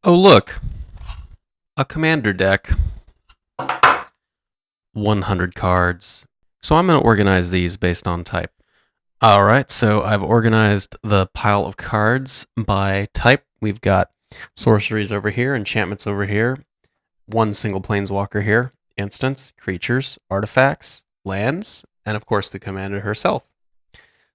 Oh, look, a commander deck, 100 cards. So I'm going to organize these based on type. All right, so I've organized the pile of cards by type. We've got sorceries over here, enchantments over here, one single planeswalker here, instants, creatures, artifacts, lands, and of course the commander herself.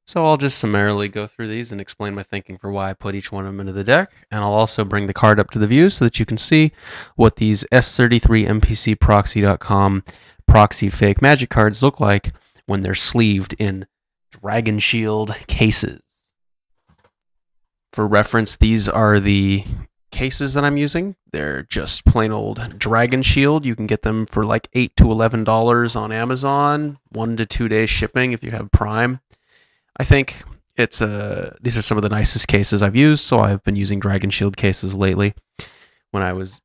So I'll just summarily go through these and explain my thinking for why I put each one of them into the deck, and I'll also bring the card up to the view so that you can see what these S33MPCProxy.com proxy fake magic cards look like when they're sleeved in Dragon Shield cases. For reference, these are the cases that I'm using. They're just plain old Dragon Shield. You can get them for like $8 to $11 on Amazon, 1 to 2 days shipping if you have Prime. I think these are some of the nicest cases I've used, so I've been using Dragon Shield cases lately. When I was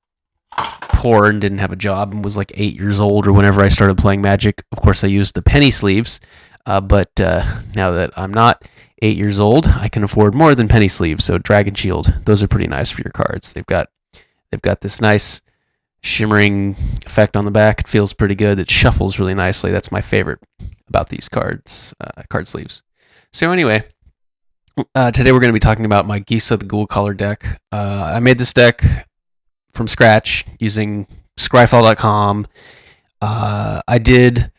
poor and didn't have a job and was like 8 years old, or whenever I started playing Magic, of course I used the penny sleeves, but now that I'm not 8 years old, I can afford more than penny sleeves, so Dragon Shield, those are pretty nice for your cards. They've got this nice shimmering effect on the back. It feels pretty good. It shuffles really nicely. That's my favorite about these card sleeves. So anyway, today we're going to be talking about my Gisa the Ghoulcaller deck. I made this deck from scratch using scryfall.com. I did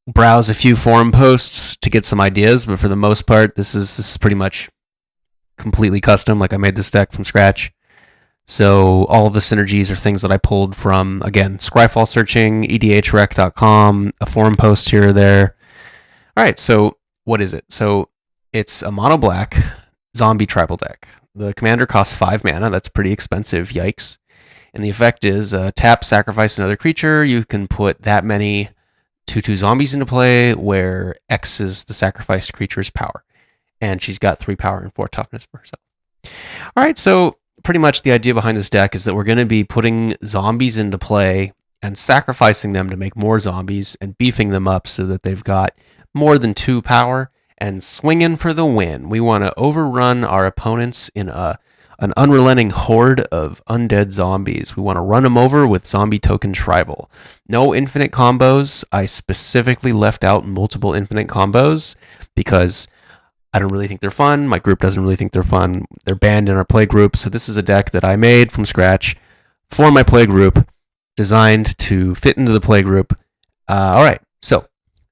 browse a few forum posts to get some ideas, but for the most part, this is pretty much completely custom. Like, I made this deck from scratch. So all of the synergies are things that I pulled from, again, Scryfall searching, edhrec.com, a forum post here or there. All right, so what is it? So it's a mono black zombie tribal deck. The commander costs 5 mana. That's pretty expensive. Yikes. And the effect is tap, sacrifice another creature. You can put that many 2/2 zombies into play, where X is the sacrificed creature's power. And she's got 3 power and 4 toughness for herself. All right, so pretty much the idea behind this deck is that we're going to be putting zombies into play and sacrificing them to make more zombies and beefing them up so that they've got more than 2 power and swinging for the win. We want to overrun our opponents in an unrelenting horde of undead zombies. We want to run them over with zombie token tribal. No infinite combos. I specifically left out multiple infinite combos because I don't really think they're fun. My group doesn't really think they're fun. They're banned in our play group. So this is a deck that I made from scratch for my play group, designed to fit into the play group. All right, so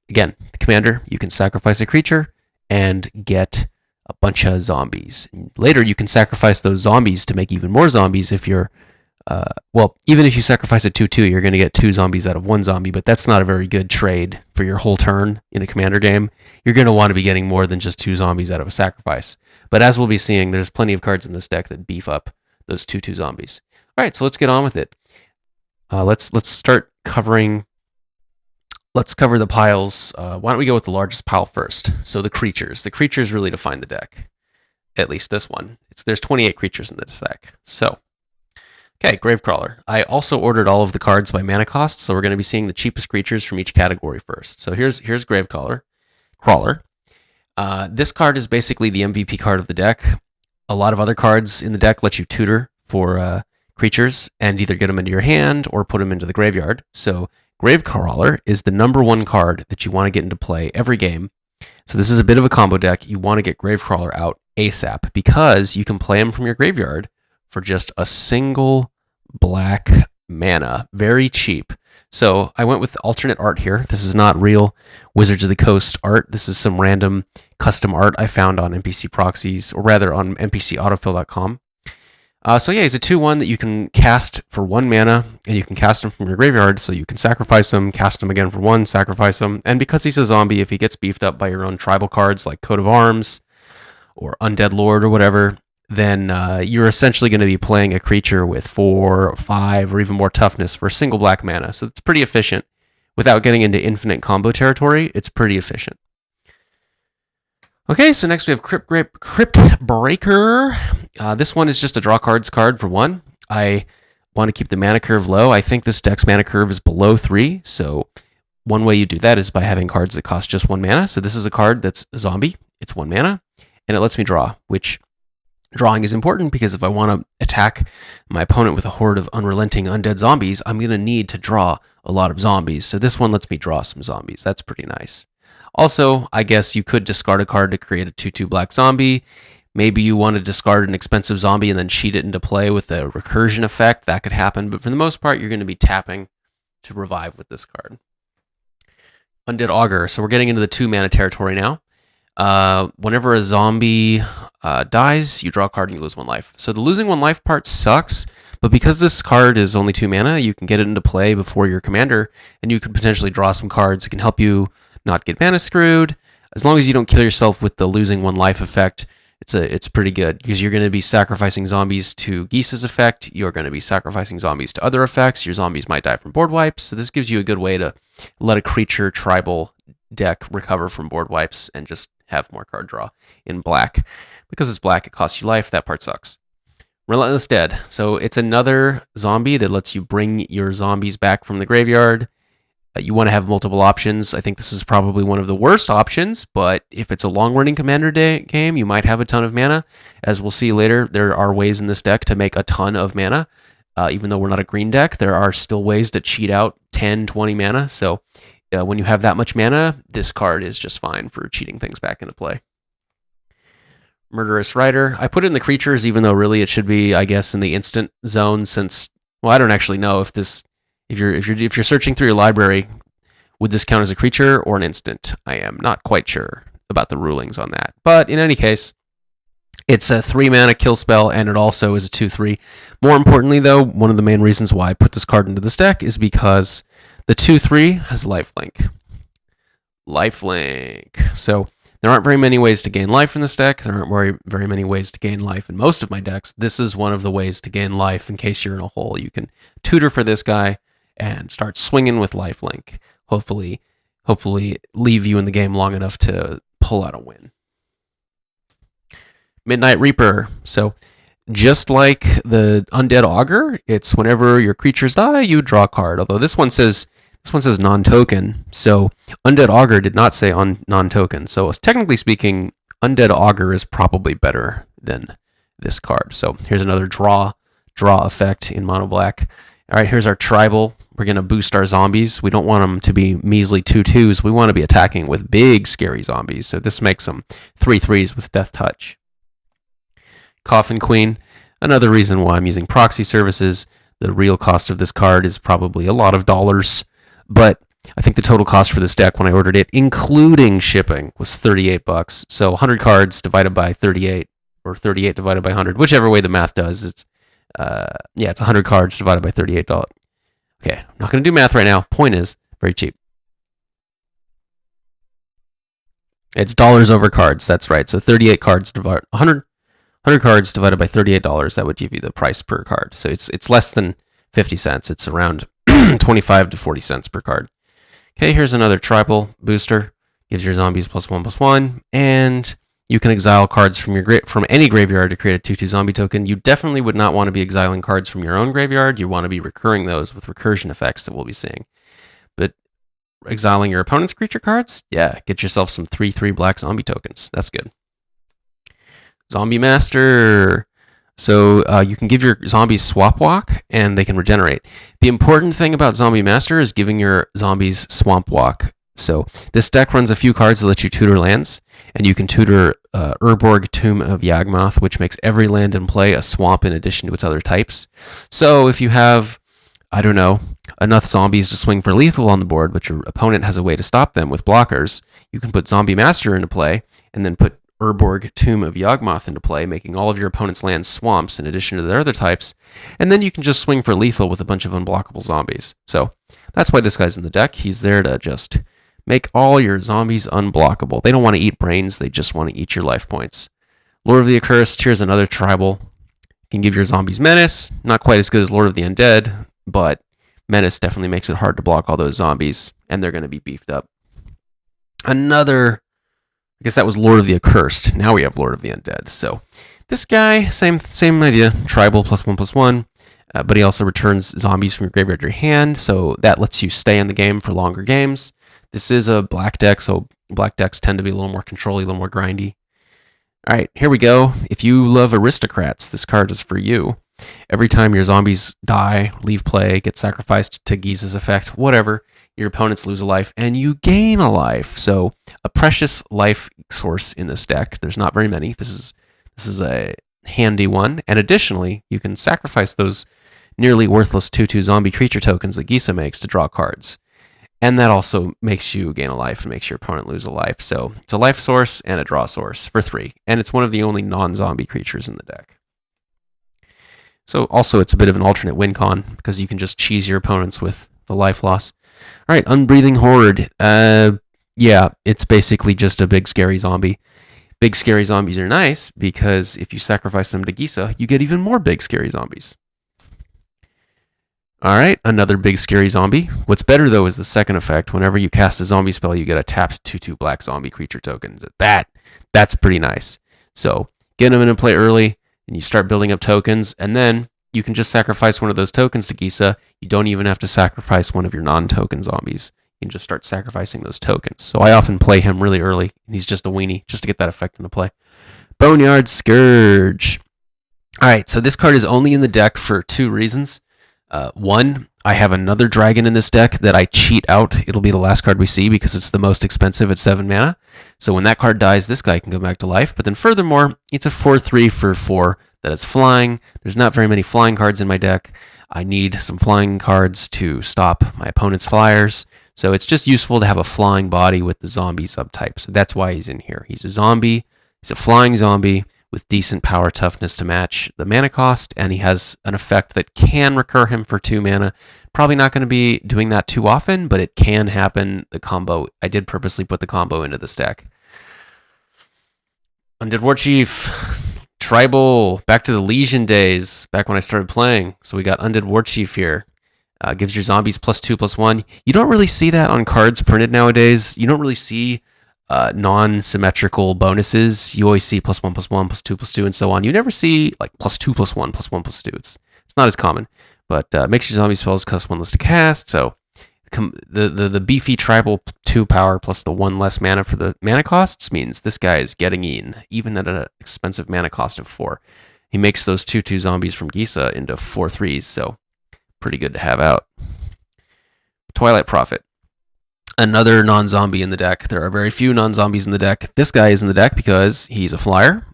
again, the commander, you can sacrifice a creature and get a bunch of zombies. Later, you can sacrifice those zombies to make even more zombies if you're, even if you sacrifice a 2/2, you're going to get 2 zombies out of 1 zombie, but that's not a very good trade for your whole turn in a commander game. You're going to want to be getting more than just 2 zombies out of a sacrifice. But as we'll be seeing, there's plenty of cards in this deck that beef up those 2/2 zombies. All right, so let's get on with it. Let's start covering. Let's cover the piles. Why don't we go with the largest pile first? So the creatures. The creatures really define the deck. At least this one. There's 28 creatures in this deck. So, okay, Gravecrawler. I also ordered all of the cards by mana cost, so we're going to be seeing the cheapest creatures from each category first. So here's Gravecrawler. This card is basically the MVP card of the deck. A lot of other cards in the deck let you tutor for creatures and either get them into your hand or put them into the graveyard. So Gravecrawler is the number 1 card that you want to get into play every game. So this is a bit of a combo deck. You want to get Gravecrawler out ASAP because you can play him from your graveyard for just a single black mana. Very cheap. So I went with alternate art here. This is not real Wizards of the Coast art. This is some random custom art I found on NPC Proxies, or rather on NPCautofill.com. So yeah, he's a 2/1 that you can cast for 1 mana, and you can cast him from your graveyard, so you can sacrifice him, cast him again for 1, sacrifice him, and because he's a zombie, if he gets beefed up by your own tribal cards like Coat of Arms or Undead Lord or whatever, then you're essentially going to be playing a creature with 4 or 5 or even more toughness for a single black mana, so it's pretty efficient. Without getting into infinite combo territory, it's pretty efficient. Okay, so next we have Crypt Breaker. This one is just a draw cards card for 1. I want to keep the mana curve low. I think this deck's mana curve is below 3, so one way you do that is by having cards that cost just 1 mana. So this is a card that's a zombie. It's 1 mana, and it lets me draw, which Drawing is important because if I want to attack my opponent with a horde of unrelenting undead zombies, I'm going to need to draw a lot of zombies. So this one lets me draw some zombies. That's pretty nice. Also, I guess you could discard a card to create a 2/2 black zombie. Maybe you want to discard an expensive zombie and then cheat it into play with a recursion effect. That could happen, but for the most part, you're going to be tapping to revive with this card. Undead Augur. So we're getting into the 2-mana territory now. Whenever a zombie dies, you draw a card and you lose 1 life. So the losing 1 life part sucks, but because this card is only 2 mana, you can get it into play before your commander, and you can potentially draw some cards. It can help you not get mana screwed. As long as you don't kill yourself with the losing 1 life effect, it's pretty good, because you're going to be sacrificing zombies to Gisa's effect. You're going to be sacrificing zombies to other effects. Your zombies might die from board wipes, so this gives you a good way to let a creature tribal deck recover from board wipes and just have more card draw in black. Because it's black, it costs you life. That part sucks. Relentless Dead. So it's another zombie that lets you bring your zombies back from the graveyard. You want to have multiple options. I think this is probably one of the worst options, but if it's a long-running Commander game, you might have a ton of mana. As we'll see later, there are ways in this deck to make a ton of mana. Even though we're not a green deck, there are still ways to cheat out 10, 20 mana. So when you have that much mana, this card is just fine for cheating things back into play. Murderous Rider. I put it in the creatures, even though really it should be, I guess, in the instant zone. Since, well, I don't actually know if this, if you're searching through your library, would this count as a creature or an instant? I am not quite sure about the rulings on that. But in any case, it's a 3-mana kill spell, and it also is a 2/3. More importantly, though, one of the main reasons why I put this card into this deck is because the 2/3 has lifelink. Lifelink. So there aren't very many ways to gain life in this deck. There aren't very many ways to gain life in most of my decks. This is one of the ways to gain life in case you're in a hole. You can tutor for this guy and start swinging with lifelink. Hopefully leave you in the game long enough to pull out a win. Midnight Reaper. So just like the Undead Augur, it's whenever your creatures die, you draw a card. Although this one says non-token. So Undead Augur did not say on non-token. So technically speaking, Undead Augur is probably better than this card. So here's another draw effect in mono black. All right, here's our tribal. We're going to boost our zombies. We don't want them to be measly 2/2s. We want to be attacking with big, scary zombies. So this makes them 3/3s with Death Touch. Coffin Queen. Another reason why I'm using proxy services. The real cost of this card is probably a lot of dollars, but I think the total cost for this deck when I ordered it, including shipping, was $38. So 100 cards divided by 38, or 38 divided by 100, whichever way the math does. It's 100 cards divided by $38. Okay, I'm not going to do math right now. Point is, very cheap. It's dollars over cards. That's right. So 38 cards divided 100 cards divided by $38. That would give you the price per card. So it's less than 50 cents. It's around 25 to 40 cents per card. Okay, here's another tribal booster. Gives your zombies +1/+1, and you can exile cards from any graveyard to create a 2/2 zombie token. You definitely would not want to be exiling cards from your own graveyard. You want to be recurring those with recursion effects that we'll be seeing. But exiling your opponent's creature cards, yeah, get yourself some 3/3 black zombie tokens. That's good. Zombie Master. So you can give your zombies Swamp Walk, and they can regenerate. The important thing about Zombie Master is giving your zombies Swamp Walk. So this deck runs a few cards that let you tutor lands, and you can tutor Urborg Tomb of Yawgmoth, which makes every land in play a swamp in addition to its other types. So if you have, I don't know, enough zombies to swing for lethal on the board, but your opponent has a way to stop them with blockers, you can put Zombie Master into play, and then put Urborg Tomb of Yawgmoth into play, making all of your opponent's lands swamps in addition to their other types, and then you can just swing for lethal with a bunch of unblockable zombies. So that's why this guy's in the deck. He's there to just make all your zombies unblockable. They don't want to eat brains, they just want to eat your life points. Lord of the Accursed, here's another tribal. You can give your zombies Menace. Not quite as good as Lord of the Undead, but Menace definitely makes it hard to block all those zombies, and they're going to be beefed up. Another, I guess that was Lord of the Accursed. Now we have Lord of the Undead. So this guy, same idea, tribal +1/+1, but he also returns zombies from your graveyard to your hand, so that lets you stay in the game for longer games. This is a black deck, so black decks tend to be a little more controlly, a little more grindy. All right, here we go. If you love aristocrats, this card is for you. Every time your zombies die, leave play, get sacrificed to Gisa's effect, whatever, your opponents lose a life and you gain a life. So a precious life source in this deck. There's not very many. This is a handy one. And additionally, you can sacrifice those nearly worthless 2/2 zombie creature tokens that Gisa makes to draw cards. And that also makes you gain a life and makes your opponent lose a life. So it's a life source and a draw source for 3. And it's one of the only non-zombie creatures in the deck. So also it's a bit of an alternate win con because you can just cheese your opponents with the life loss. All right, Unbreathing Horde. Yeah, it's basically just a big scary zombie. Big scary zombies are nice because if you sacrifice them to Gisa, you get even more big scary zombies. All right, another big scary zombie. What's better though is the second effect. Whenever you cast a zombie spell, you get a tapped 2/2 black zombie creature token. That's pretty nice. So get them into play early, and you start building up tokens, and then you can just sacrifice one of those tokens to Gisa. You don't even have to sacrifice one of your non-token zombies. You can just start sacrificing those tokens. So I often play him really early, and he's just a weenie, just to get that effect into play. Boneyard Scourge. All right, so this card is only in the deck for 2 reasons. One, I have another dragon in this deck that I cheat out. It'll be the last card we see because it's the most expensive at 7 mana. So when that card dies, this guy can go back to life. But then furthermore, it's a 4/3 for 4 that is flying. There's not very many flying cards in my deck. I need some flying cards to stop my opponent's flyers. So it's just useful to have a flying body with the zombie subtype. So that's why he's in here. He's a zombie. He's a flying zombie with decent power toughness to match the mana cost, and he has an effect that can recur him for 2 mana. Probably not going to be doing that too often, but it can happen. The combo, I did purposely put the combo into this deck. Undead Warchief, Tribal, back to the Legion days, back when I started playing. So we got Undead Warchief here. Gives your zombies +2/+1. You don't really see that on cards printed nowadays. You don't really see non-symmetrical bonuses. You always see +1/+1, +2/+2, and so on. You never see like +2/+1, +1/+2. It's not as common, but makes your zombie spells cost 1 less to cast. So the beefy tribal 2 power plus the 1 less mana for the mana costs means this guy is getting in, even at an expensive mana cost of 4. He makes those 2/2 zombies from Gisa into 4/3, so pretty good to have out. Twilight Prophet. Another non-zombie in the deck. There are very few non-zombies in the deck. This guy is in the deck because he's a flyer,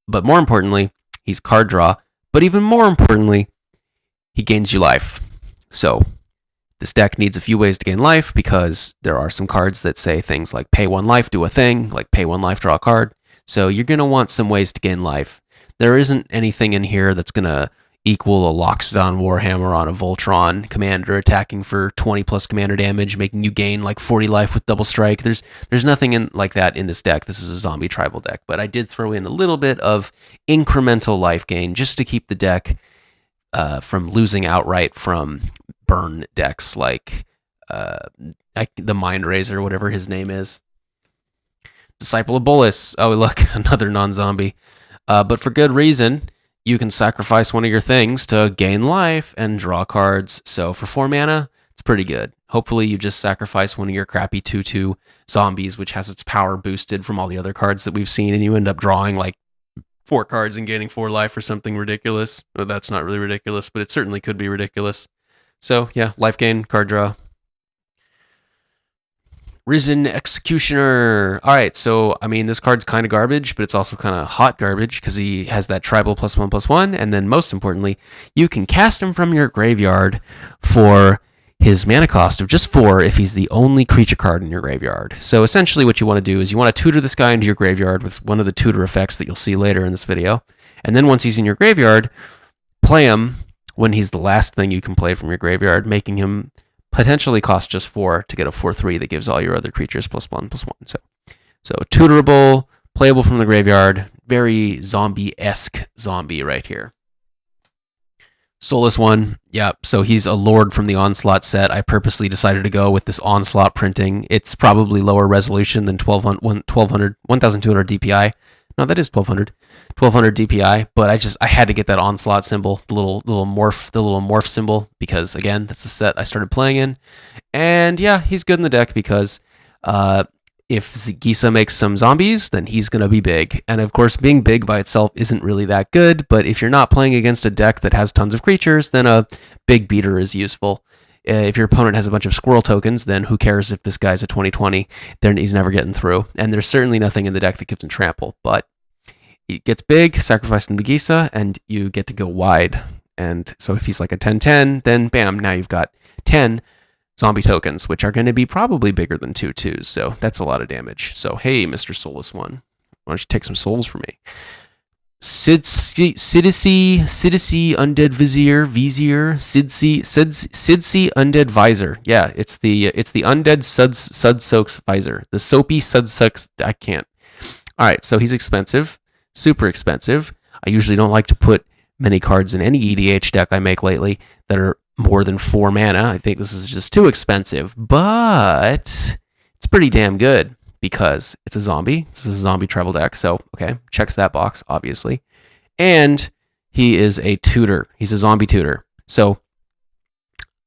but more importantly, he's card draw, but even more importantly, he gains you life. So this deck needs a few ways to gain life because there are some cards that say things like pay 1 life, do a thing, like pay 1 life, draw a card. So you're going to want some ways to gain life. There isn't anything in here that's going to equal a Loxodon Warhammer on a Voltron commander attacking for 20 plus commander damage, making you gain like 40 life with double strike. There's nothing like that in this deck. This is a zombie tribal deck, but I did throw in a little bit of incremental life gain just to keep the deck from losing outright from burn decks like the Mind Razor, whatever his name is. Disciple of Bolus. Oh, look, another non-zombie. But for good reason. You can sacrifice one of your things to gain life and draw cards. So for 4 mana, it's pretty good. Hopefully you just sacrifice one of your crappy 2/2 zombies, which has its power boosted from all the other cards that we've seen, and you end up drawing like 4 cards and gaining 4 life or something ridiculous. Well, that's not really ridiculous, but it certainly could be ridiculous. So yeah, life gain, card draw. Risen Executioner. All right, so, I mean, this card's kind of garbage, but it's also kind of hot garbage because he has that tribal +1/+1, and then most importantly, you can cast him from your graveyard for his mana cost of just 4 if he's the only creature card in your graveyard. So essentially what you want to do is you want to tutor this guy into your graveyard with one of the tutor effects that you'll see later in this video, and then once he's in your graveyard, play him when he's the last thing you can play from your graveyard, making him potentially cost just 4 to get a 4/3 that gives all your other creatures +1/+1. So tutorable, playable from the graveyard, very zombie-esque zombie right here. Soulless One, yeah, so he's a lord from the Onslaught set. I purposely decided to go with this Onslaught printing. It's probably lower resolution than 1200 DPI. No, that is 1200 DPI, but I had to get that Onslaught symbol, the little morph symbol, because again, that's the set I started playing in. And yeah, he's good in the deck because if Gisa makes some zombies, then he's going to be big. And of course, being big by itself isn't really that good, but if you're not playing against a deck that has tons of creatures, then a big beater is useful. If your opponent has a bunch of squirrel tokens, then who cares if this guy's a 20/20? Then he's never getting through. And there's certainly nothing in the deck that gives him trample, but he gets big, sacrifice him to Gisa, and you get to go wide. And so if he's like a 10/10, then bam, now you've got 10 zombie tokens, which are going to be probably bigger than 2/2s, so that's a lot of damage. So hey, Mr. Soulless One, why don't you take some souls from me? Sidsi Undead Vizier, Sidsi Undead Visor. Yeah, it's the Undead Sudsoaks Visor. The soapy Sudsoaks, I can't. Alright, so he's expensive, super expensive. I usually don't like to put many cards in any EDH deck I make lately that are more than 4 mana. I think this is just too expensive, but it's pretty damn good because it's a zombie. This is a zombie tribal deck, so okay, checks that box, obviously. And he is a tutor. He's a zombie tutor. So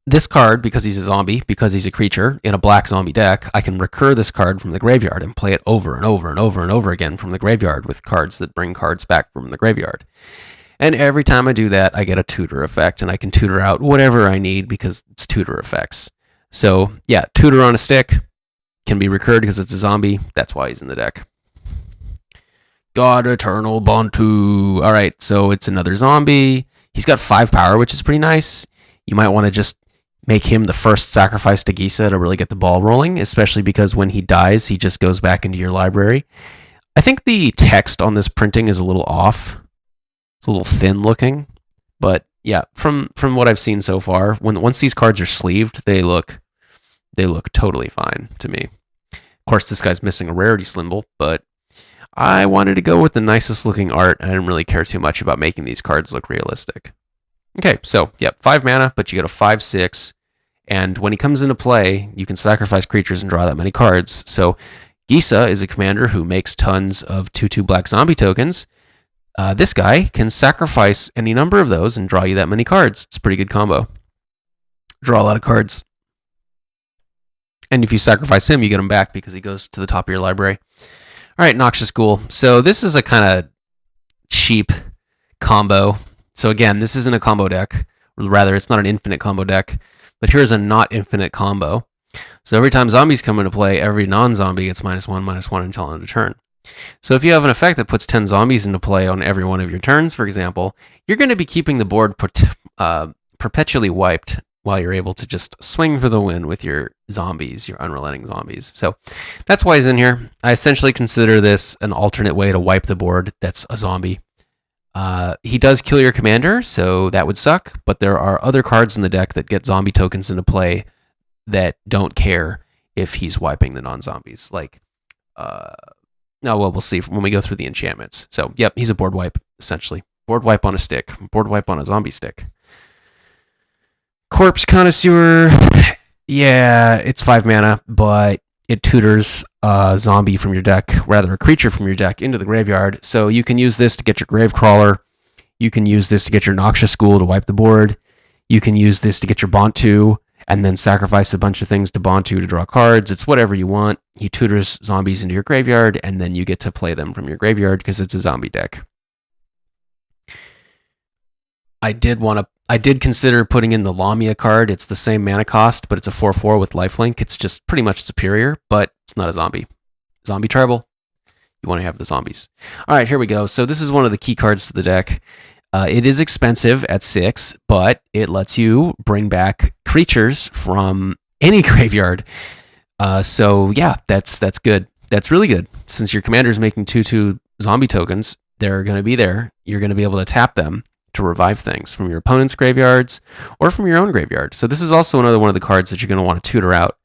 this card, because he's a zombie, because he's a creature in a black zombie deck, I can recur this card from the graveyard and play it over and over and over and over again from the graveyard with cards that bring cards back from the graveyard. And every time I do that, I get a tutor effect, and I can tutor out whatever I need because it's tutor effects. So, yeah, tutor on a stick can be recurred because it's a zombie. That's why he's in the deck. God Eternal Bantu. All right, so it's another zombie. He's got 5 power, which is pretty nice. You might want to just make him the first sacrifice to Gisa to really get the ball rolling, especially because when he dies, he just goes back into your library. I think the text on this printing is a little off. It's a little thin looking, but yeah, from what I've seen so far, once these cards are sleeved, they look totally fine to me. Of course, this guy's missing a rarity symbol, but I wanted to go with the nicest looking art. I didn't really care too much about making these cards look realistic. Okay, so yeah, 5 mana, but you get a 5/6, and when he comes into play, you can sacrifice creatures and draw that many cards. So Gisa is a commander who makes tons of 2/2 black zombie tokens. This guy can sacrifice any number of those and draw you that many cards. It's a pretty good combo. Draw a lot of cards. And if you sacrifice him, you get him back because he goes to the top of your library. All right, Noxious Ghoul. So this is a kind of cheap combo. So again, this isn't a combo deck. Or rather, it's not an infinite combo deck. But here's a not infinite combo. So every time zombies come into play, every non-zombie gets -1/-1 until end of turn. So if you have an effect that puts 10 zombies into play on every one of your turns, for example, you're going to be keeping the board perpetually wiped while you're able to just swing for the win with your zombies, your unrelenting zombies. So that's why he's in here. I essentially consider this an alternate way to wipe the board that's a zombie. He does kill your commander, so that would suck, but there are other cards in the deck that get zombie tokens into play that don't care if he's wiping the non-zombies. Like, we'll see when we go through the enchantments. So, yep, he's a board wipe, essentially. Board wipe on a stick. Board wipe on a zombie stick. Corpse Connoisseur. Yeah, it's 5 mana, but it tutors a zombie from your deck, rather a creature from your deck, into the graveyard. So you can use this to get your Gravecrawler. You can use this to get your Noxious Ghoul to wipe the board. You can use this to get your Bantu, and then sacrifice a bunch of things to Bantu to draw cards. It's whatever you want. He tutors zombies into your graveyard, and then you get to play them from your graveyard because it's a zombie deck. I did consider putting in the Lamia card. It's the same mana cost, but it's a 4/4 with lifelink. It's just pretty much superior, but it's not a zombie. Zombie tribal. You want to have the zombies. All right, here we go. So this is one of the key cards to the deck. It is expensive at 6, but it lets you bring back creatures from any graveyard. So yeah, that's good. That's really good. Since your commander is making 2/2 zombie tokens, they're going to be there. You're going to be able to tap them to revive things from your opponent's graveyards or from your own graveyard. So this is also another one of the cards that you're going to want to tutor out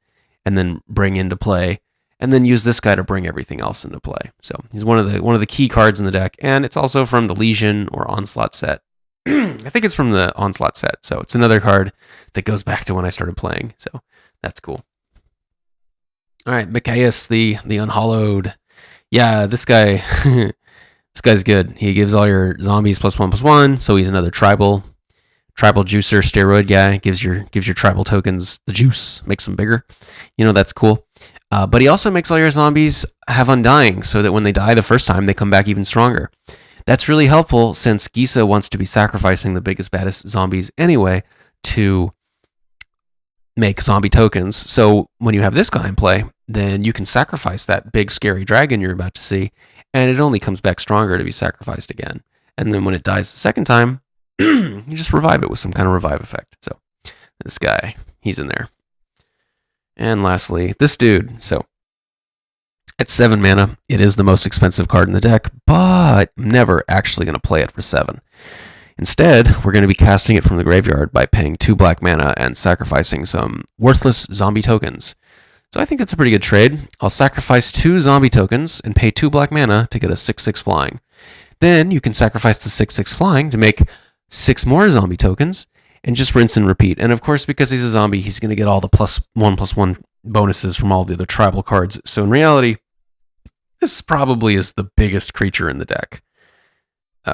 and then bring into play, and then use this guy to bring everything else into play. So he's one of the key cards in the deck, and it's also from the Legion or Onslaught set. I think it's from the Onslaught set, so it's another card that goes back to when I started playing. So that's cool. All right, Mikaeus, the Unhallowed. Yeah, this guy. This guy's good. He gives all your zombies +1/+1, so he's another tribal juicer steroid guy. Gives your tribal tokens the juice, makes them bigger. That's cool. But he also makes all your zombies have undying, so that when they die the first time, they come back even stronger. That's really helpful since Gisa wants to be sacrificing the biggest, baddest zombies anyway to make zombie tokens. So when you have this guy in play, then you can sacrifice that big, scary dragon you're about to see, and it only comes back stronger to be sacrificed again. And then when it dies the second time, you just revive it with some kind of revive effect. So this guy, he's in there. And lastly, this dude. So at 7 mana, it is the most expensive card in the deck, but I'm never actually going to play it for 7. Instead, we're going to be casting it from the graveyard by paying 2 black mana and sacrificing some worthless zombie tokens. So I think that's a pretty good trade. I'll sacrifice 2 zombie tokens and pay 2 black mana to get a 6/6 flying. Then you can sacrifice the 6/6 flying to make 6 more zombie tokens and just rinse and repeat. And of course, because he's a zombie, he's going to get all the +1/+1 bonuses from all the other tribal cards. So in reality, this probably is the biggest creature in the deck.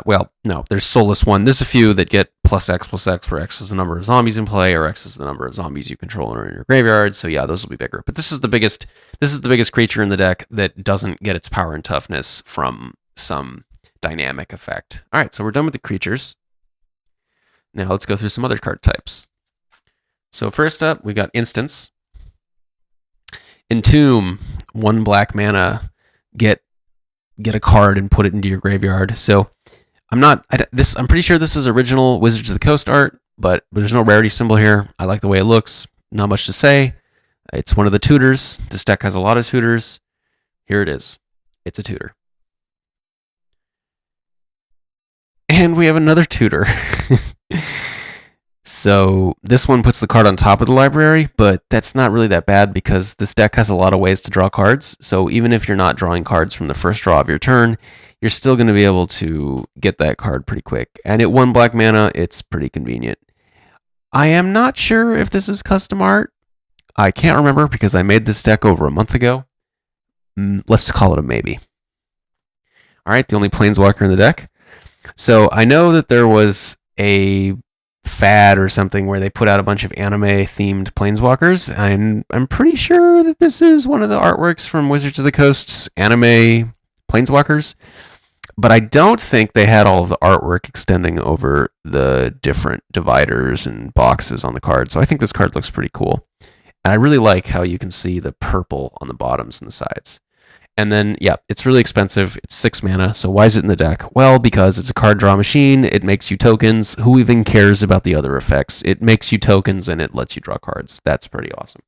Well, no, there's Soulless 1. There's a few that get +X/X, where X is the number of zombies in play, or X is the number of zombies you control in your graveyard. So yeah, those will be bigger. But this is the biggest creature in the deck that doesn't get its power and toughness from some dynamic effect. All right, so we're done with the creatures. Now let's go through some other card types. So first up, we got Instants. Entomb, 1 black mana, get a card and put it into your graveyard. So I'm pretty sure this is original Wizards of the Coast art, but there's no rarity symbol here. I like the way it looks. Not much to say. It's one of the tutors. This deck has a lot of tutors. Here it is. It's a tutor. And we have another tutor. So this one puts the card on top of the library, but that's not really that bad because this deck has a lot of ways to draw cards. So even if you're not drawing cards from the first draw of your turn, you're still going to be able to get that card pretty quick. And at 1 black mana, it's pretty convenient. I am not sure if this is custom art. I can't remember because I made this deck over a month ago. Let's call it a maybe. All right, the only Planeswalker in the deck. So I know that there was a fad or something where they put out a bunch of anime-themed Planeswalkers, and I'm pretty sure that this is one of the artworks from Wizards of the Coast's anime Planeswalkers, but I don't think they had all of the artwork extending over the different dividers and boxes on the card, so I think this card looks pretty cool. And I really like how you can see the purple on the bottoms and the sides. And then, yeah, it's really expensive. It's 6 mana, so why is it in the deck? Well, because it's a card draw machine. It makes you tokens. Who even cares about the other effects? It makes you tokens, and it lets you draw cards. That's pretty awesome.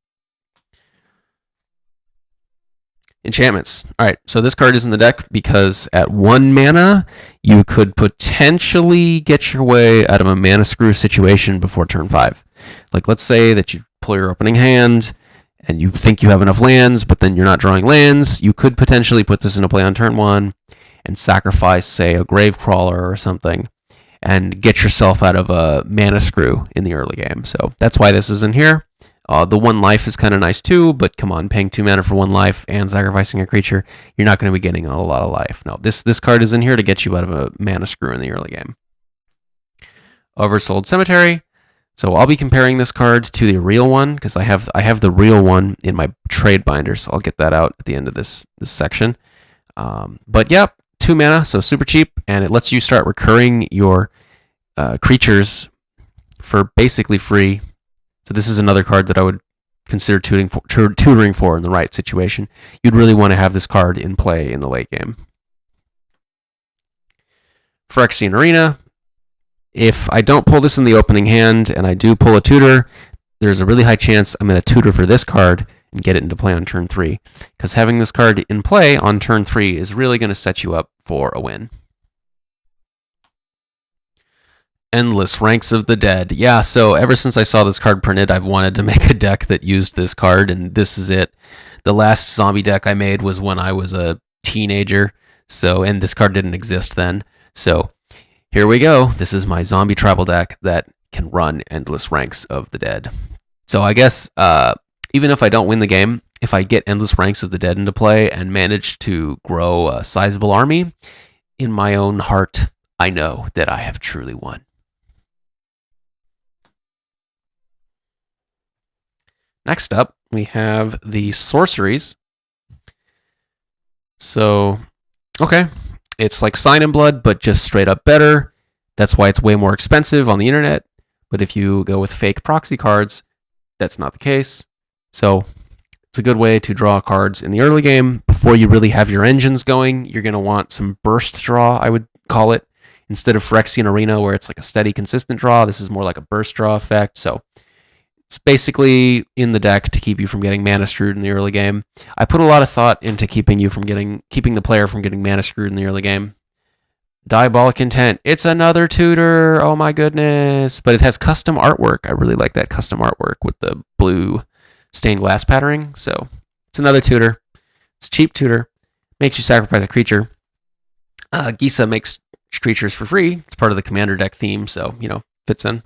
Enchantments. All right, so this card is in the deck because at 1 mana, you could potentially get your way out of a mana screw situation before turn 5. Like, let's say that you pull your opening hand, and you think you have enough lands, but then you're not drawing lands, you could potentially put this into play on turn 1 and sacrifice, say, a gravecrawler or something, and get yourself out of a mana screw in the early game. So that's why this is in here. The 1 life is kind of nice too, but come on, paying 2 mana for 1 life and sacrificing a creature, you're not going to be getting a lot of life. No, this card is in here to get you out of a mana screw in the early game. Oversold Cemetery. So I'll be comparing this card to the real one because I have the real one in my trade binder, so I'll get that out at the end of this section. But yeah, 2 mana, so super cheap, and it lets you start recurring your creatures for basically free. So this is another card that I would consider tutoring for in the right situation. You'd really want to have this card in play in the late game. Phyrexian Arena. If I don't pull this in the opening hand and I do pull a tutor, there's a really high chance I'm going to tutor for this card and get it into play on turn 3. Because having this card in play on turn 3 is really going to set you up for a win. Endless Ranks of the Dead. Yeah, so ever since I saw this card printed, I've wanted to make a deck that used this card, and this is it. The last zombie deck I made was when I was a teenager, and this card didn't exist then. So here we go. This is my zombie tribal deck that can run Endless Ranks of the Dead. So I guess even if I don't win the game, if I get Endless Ranks of the Dead into play and manage to grow a sizable army, in my own heart, I know that I have truly won. Next up, we have the sorceries. So, okay. It's like Sign in Blood, but just straight up better. That's why it's way more expensive on the internet. But if you go with fake proxy cards, that's not the case. So it's a good way to draw cards in the early game before you really have your engines going. You're going to want some burst draw, I would call it. Instead of Phyrexian Arena, where it's like a steady, consistent draw, this is more like a burst draw effect. So it's basically in the deck to keep you from getting mana screwed in the early game. I put a lot of thought into keeping the player from getting mana screwed in the early game. Diabolic Intent. It's another tutor. Oh my goodness. But it has custom artwork. I really like that custom artwork with the blue stained glass patterning. So it's another tutor. It's cheap tutor. Makes you sacrifice a creature. Gisa makes creatures for free. It's part of the commander deck theme, so, fits in.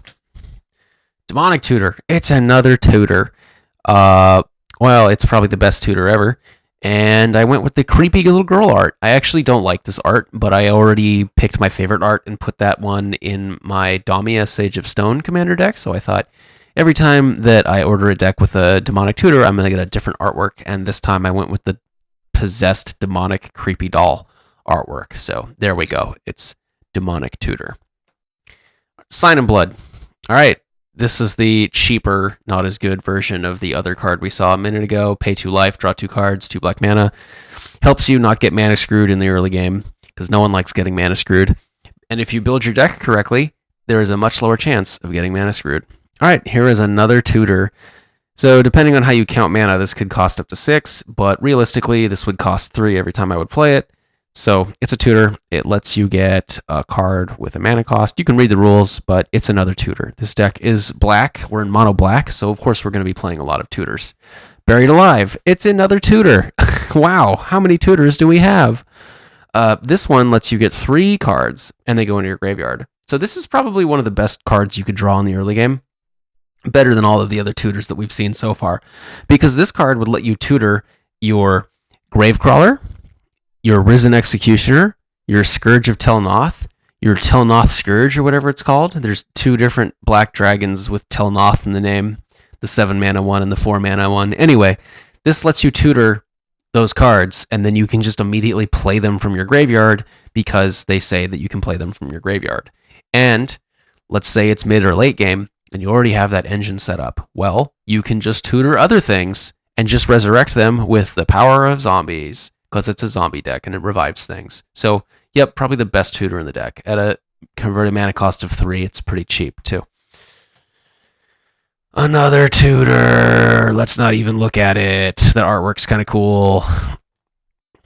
Demonic Tutor. It's another tutor. Well, it's probably the best tutor ever. And I went with the creepy little girl art. I actually don't like this art, but I already picked my favorite art and put that one in my Damia Sage of Stone commander deck. So I thought every time that I order a deck with a demonic tutor, I'm going to get a different artwork. And this time I went with the possessed demonic creepy doll artwork. So there we go. It's demonic tutor. Sign in Blood. All right. This is the cheaper, not as good version of the other card we saw a minute ago. Pay 2 life, draw 2 cards, 2 black mana. Helps you not get mana screwed in the early game, because no one likes getting mana screwed. And if you build your deck correctly, there is a much lower chance of getting mana screwed. All right, here is another tutor. So depending on how you count mana, this could cost up to 6, but realistically, this would cost 3 every time I would play it. So it's a tutor. It lets you get a card with a mana cost. You can read the rules, but it's another tutor. This deck is black. We're in mono black, so of course we're going to be playing a lot of tutors. Buried Alive. It's another tutor. Wow, how many tutors do we have? This one lets you get 3 cards, and they go into your graveyard. So this is probably one of the best cards you could draw in the early game. Better than all of the other tutors that we've seen so far. Because this card would let you tutor your Gravecrawler, your Risen Executioner, your Scourge of Telnoth, your Telnoth Scourge, or whatever it's called. There's 2 different black dragons with Telnoth in the name, the 7 mana one and the 4 mana one. Anyway, this lets you tutor those cards, and then you can just immediately play them from your graveyard because they say that you can play them from your graveyard. And let's say it's mid or late game, and you already have that engine set up. Well, you can just tutor other things and just resurrect them with the power of zombies, because it's a zombie deck and it revives things. So, yep, probably the best tutor in the deck. At a converted mana cost of 3, it's pretty cheap, too. Another tutor. Let's not even look at it. The artwork's kind of cool.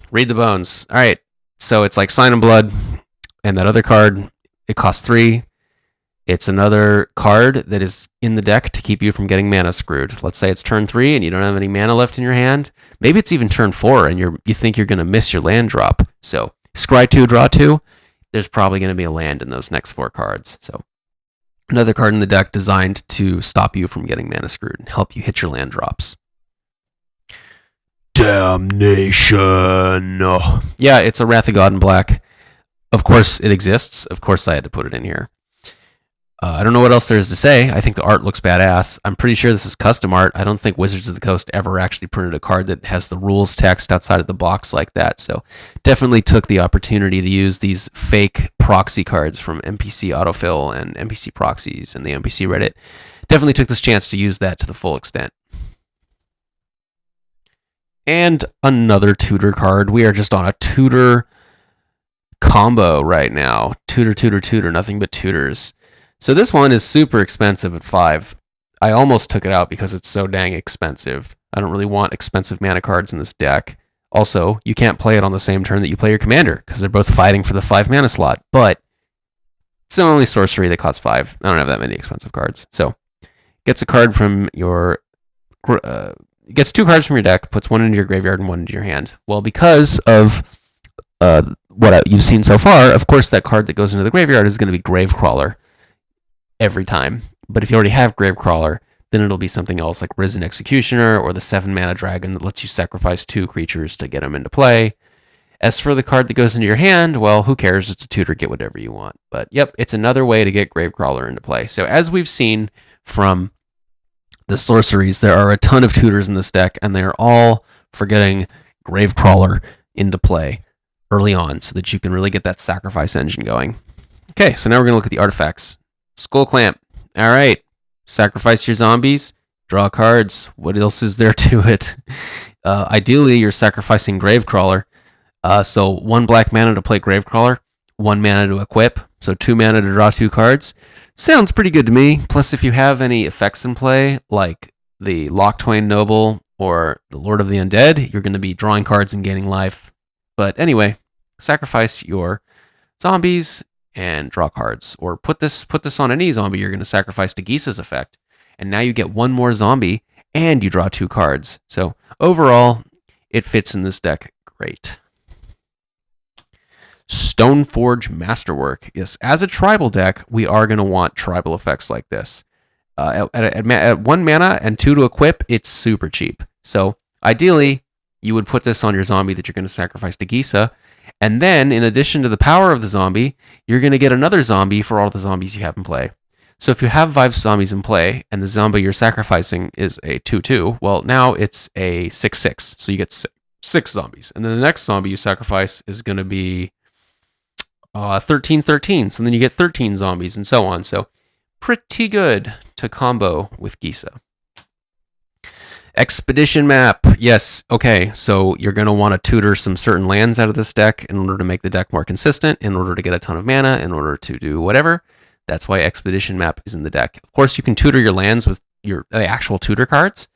Read the bones. All right, so it's like Sign in Blood, and that other card, it costs 3. It's another card that is in the deck to keep you from getting mana screwed. Let's say it's turn 3 and you don't have any mana left in your hand. Maybe it's even turn 4 and you think you're going to miss your land drop. So scry 2, draw 2. There's probably going to be a land in those next 4 cards. So another card in the deck designed to stop you from getting mana screwed and help you hit your land drops. Damnation. Yeah, it's a Wrath of God in black. Of course it exists. Of course I had to put it in here. I don't know what else there is to say. I think the art looks badass. I'm pretty sure this is custom art. I don't think Wizards of the Coast ever actually printed a card that has the rules text outside of the box like that. So definitely took the opportunity to use these fake proxy cards from NPC Autofill and NPC Proxies and the NPC Reddit. Definitely took this chance to use that to the full extent. And another tutor card. We are just on a tutor combo right now. Tutor, tutor, tutor. Nothing but tutors. So this one is super expensive at 5. I almost took it out because it's so dang expensive. I don't really want expensive mana cards in this deck. Also, you can't play it on the same turn that you play your commander because they're both fighting for the 5 mana slot. But it's the only sorcery that costs 5. I don't have that many expensive cards. So gets a card from your... gets 2 cards from your deck, puts 1 into your graveyard and 1 into your hand. Well, because of what you've seen so far, of course that card that goes into the graveyard is going to be Gravecrawler every time. But if you already have Gravecrawler, then it'll be something else like Risen Executioner or the 7 mana dragon that lets you sacrifice 2 creatures to get them into play. As for the card that goes into your hand, well, who cares? It's a tutor, get whatever you want. But yep, it's another way to get Gravecrawler into play. So as we've seen from the sorceries, there are a ton of tutors in this deck, and they're all for getting Gravecrawler into play early on so that you can really get that sacrifice engine going. Okay, so now we're going to look at the artifacts. Skull Clamp. All right. Sacrifice your zombies. Draw cards. What else is there to it? Ideally, you're sacrificing Gravecrawler. So 1 black mana to play Gravecrawler, 1 mana to equip, so 2 mana to draw 2 cards. Sounds pretty good to me. Plus, if you have any effects in play, like the Lochtwain Noble or the Lord of the Undead, you're going to be drawing cards and gaining life. But anyway, sacrifice your zombies and draw cards. Or put this on any zombie you're going to sacrifice to Gisa's effect. And now you get 1 more zombie and you draw 2 cards. So overall, it fits in this deck great. Stoneforge Masterwork. Yes, as a tribal deck, we are going to want tribal effects like this. At 1 mana and 2 to equip, it's super cheap. So ideally, you would put this on your zombie that you're going to sacrifice to Gisa. And then, in addition to the power of the zombie, you're going to get another zombie for all the zombies you have in play. So if you have 5 zombies in play, and the zombie you're sacrificing is a 2/2, well, now it's a 6/6. So you get 6 zombies. And then the next zombie you sacrifice is going to be 13/13. So then you get 13 zombies and so on. So pretty good to combo with Gisa. Expedition Map. Yes, okay, so you're going to want to tutor some certain lands out of this deck in order to make the deck more consistent, in order to get a ton of mana, in order to do whatever. That's why Expedition Map is in the deck. Of course, you can tutor your lands with your actual tutor cards,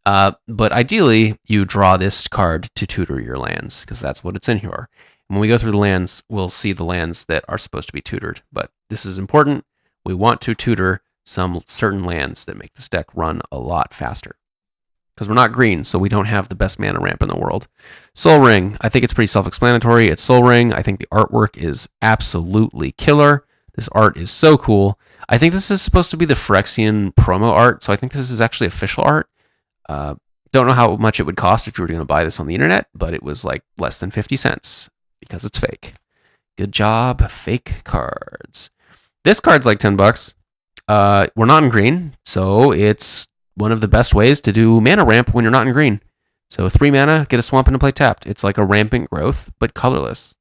but ideally, you draw this card to tutor your lands, because that's what it's in here. When we go through the lands, we'll see the lands that are supposed to be tutored, but this is important. We want to tutor some certain lands that make this deck run a lot faster. Because we're not green, so we don't have the best mana ramp in the world. Soul Ring. I think it's pretty self-explanatory. It's Soul Ring. I think the artwork is absolutely killer. This art is so cool. I think this is supposed to be the Phyrexian promo art, so I think this is actually official art. Don't know how much it would cost if you were going to buy this on the internet, but it was like less than 50 cents because it's fake. Good job, fake cards. This card's like $10. We're not in green, so it's one of the best ways to do mana ramp when you're not in green. So 3 mana, get a swamp into play tapped. It's like a rampant growth, but colorless.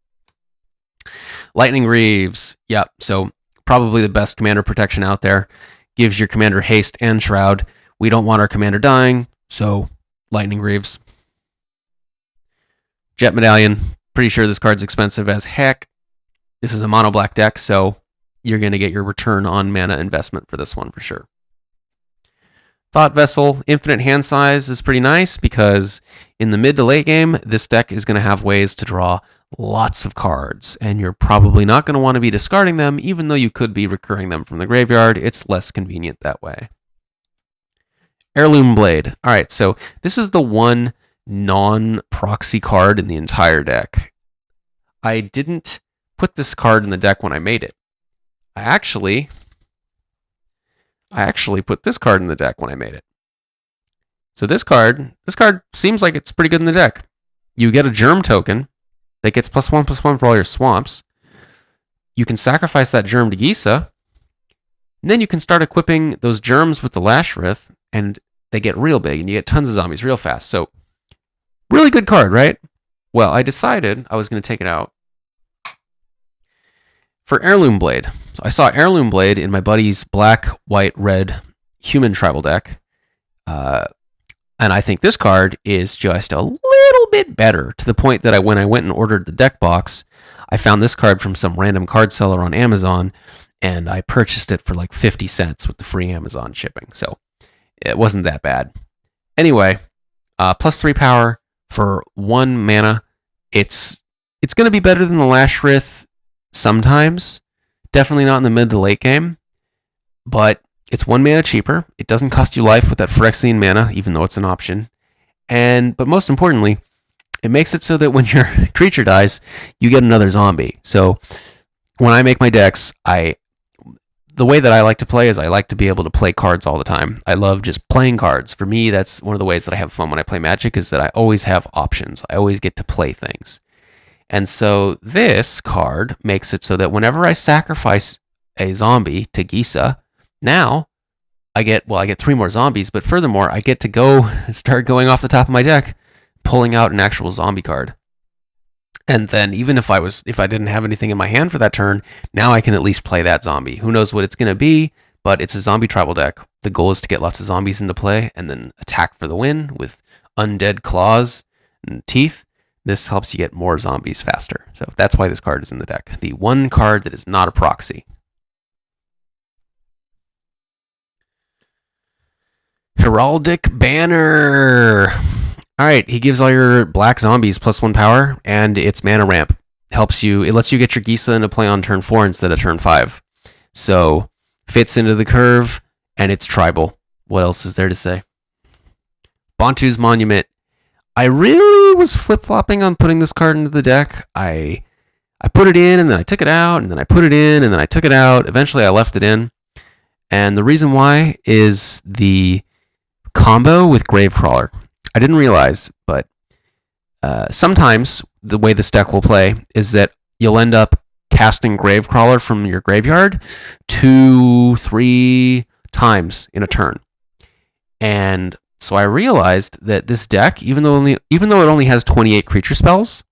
Lightning Greaves. Yeah, so probably the best commander protection out there. Gives your commander haste and shroud. We don't want our commander dying, so Lightning Greaves. Jet Medallion. Pretty sure this card's expensive as heck. This is a mono black deck, so you're going to get your return on mana investment for this one for sure. Thought Vessel, infinite hand size is pretty nice because in the mid to late game, this deck is going to have ways to draw lots of cards, and you're probably not going to want to be discarding them, even though you could be recurring them from the graveyard. It's less convenient that way. Heirloom Blade. All right, so this is the one non-proxy card in the entire deck. I didn't put this card in the deck when I made it. I actually put this card in the deck when I made it. So this card seems like it's pretty good in the deck. You get a germ token that gets +1/+1 for all your swamps. You can sacrifice that germ to Gisa. And then you can start equipping those germs with the Lashrith, and they get real big, and you get tons of zombies real fast. So, really good card, right? Well, I decided I was going to take it out for Heirloom Blade. So I saw Heirloom Blade in my buddy's black, white, red human tribal deck. And I think this card is just a little bit better, to the point that when I went and ordered the deck box, I found this card from some random card seller on Amazon, and I purchased it for like 50 cents with the free Amazon shipping. So it wasn't that bad. Anyway, +3 power for 1 mana. It's going to be better than the Lashrith sometimes. Definitely not in the mid to late game, but it's 1 mana cheaper. It doesn't cost you life with that Phyrexian mana, even though it's an option. But most importantly, it makes it so that when your creature dies, you get another zombie. So when I make my decks, the way that I like to play is I like to be able to play cards all the time. I love just playing cards. For me, that's one of the ways that I have fun when I play Magic, is that I always have options. I always get to play things. And so this card makes it so that whenever I sacrifice a zombie to Gisa, now I get 3 more zombies, but furthermore, I get to start going off the top of my deck, pulling out an actual zombie card. And then even if I didn't have anything in my hand for that turn, now I can at least play that zombie. Who knows what it's going to be, but it's a zombie tribal deck. The goal is to get lots of zombies into play and then attack for the win with undead claws and teeth. This helps you get more zombies faster. So that's why this card is in the deck. The one card that is not a proxy. Heraldic Banner. All right, he gives all your black zombies +1 power, and its mana ramp helps you. It lets you get your Gisa into play on turn 4 instead of turn 5. So fits into the curve, and it's tribal. What else is there to say? Bantu's Monument. I really was flip-flopping on putting this card into the deck. I put it in, and then I took it out, and then I put it in, and then I took it out. Eventually, I left it in. And the reason why is the combo with Gravecrawler. I didn't realize, but sometimes the way this deck will play is that you'll end up casting Gravecrawler from your graveyard 2-3 times in a turn. And so I realized that this deck, even though it only has 28 creature spells,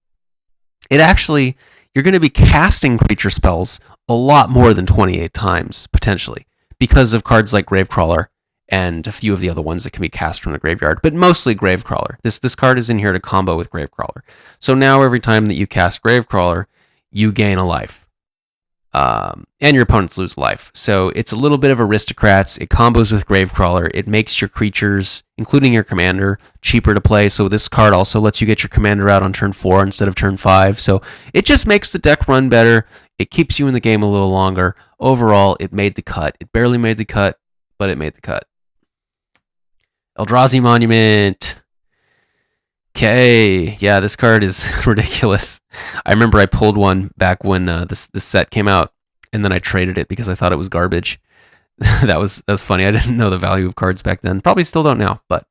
you're going to be casting creature spells a lot more than 28 times, potentially, because of cards like Gravecrawler and a few of the other ones that can be cast from the graveyard, but mostly Gravecrawler. This card is in here to combo with Gravecrawler. So now every time that you cast Gravecrawler, you gain a life. And your opponents lose a life. So it's a little bit of Aristocrats. It combos with Gravecrawler. It makes your creatures, including your commander, cheaper to play. So this card also lets you get your commander out on turn 4 instead of turn 5. So it just makes the deck run better. It keeps you in the game a little longer. Overall, it made the cut. It barely made the cut, but it made the cut. Eldrazi Monument. Okay, yeah, this card is ridiculous. I remember I pulled one back when this set came out, and then I traded it because I thought it was garbage. that was funny. I didn't know the value of cards back then. Probably still don't now, but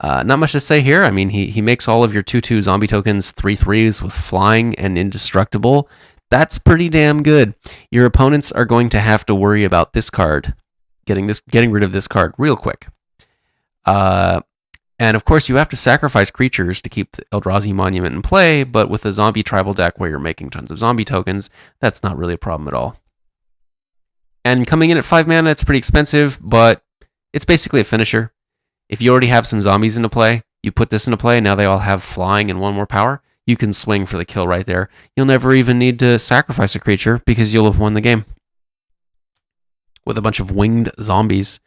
not much to say here. I mean, he makes all of your 2/2 zombie tokens 3/3s with flying and indestructible. That's pretty damn good. Your opponents are going to have to worry about this card, getting rid of this card real quick. And of course, you have to sacrifice creatures to keep the Eldrazi Monument in play, but with a zombie tribal deck where you're making tons of zombie tokens, that's not really a problem at all. And coming in at 5 mana, it's pretty expensive, but it's basically a finisher. If you already have some zombies into play, you put this into play, now they all have flying and 1 more power, you can swing for the kill right there. You'll never even need to sacrifice a creature because you'll have won the game with a bunch of winged zombies.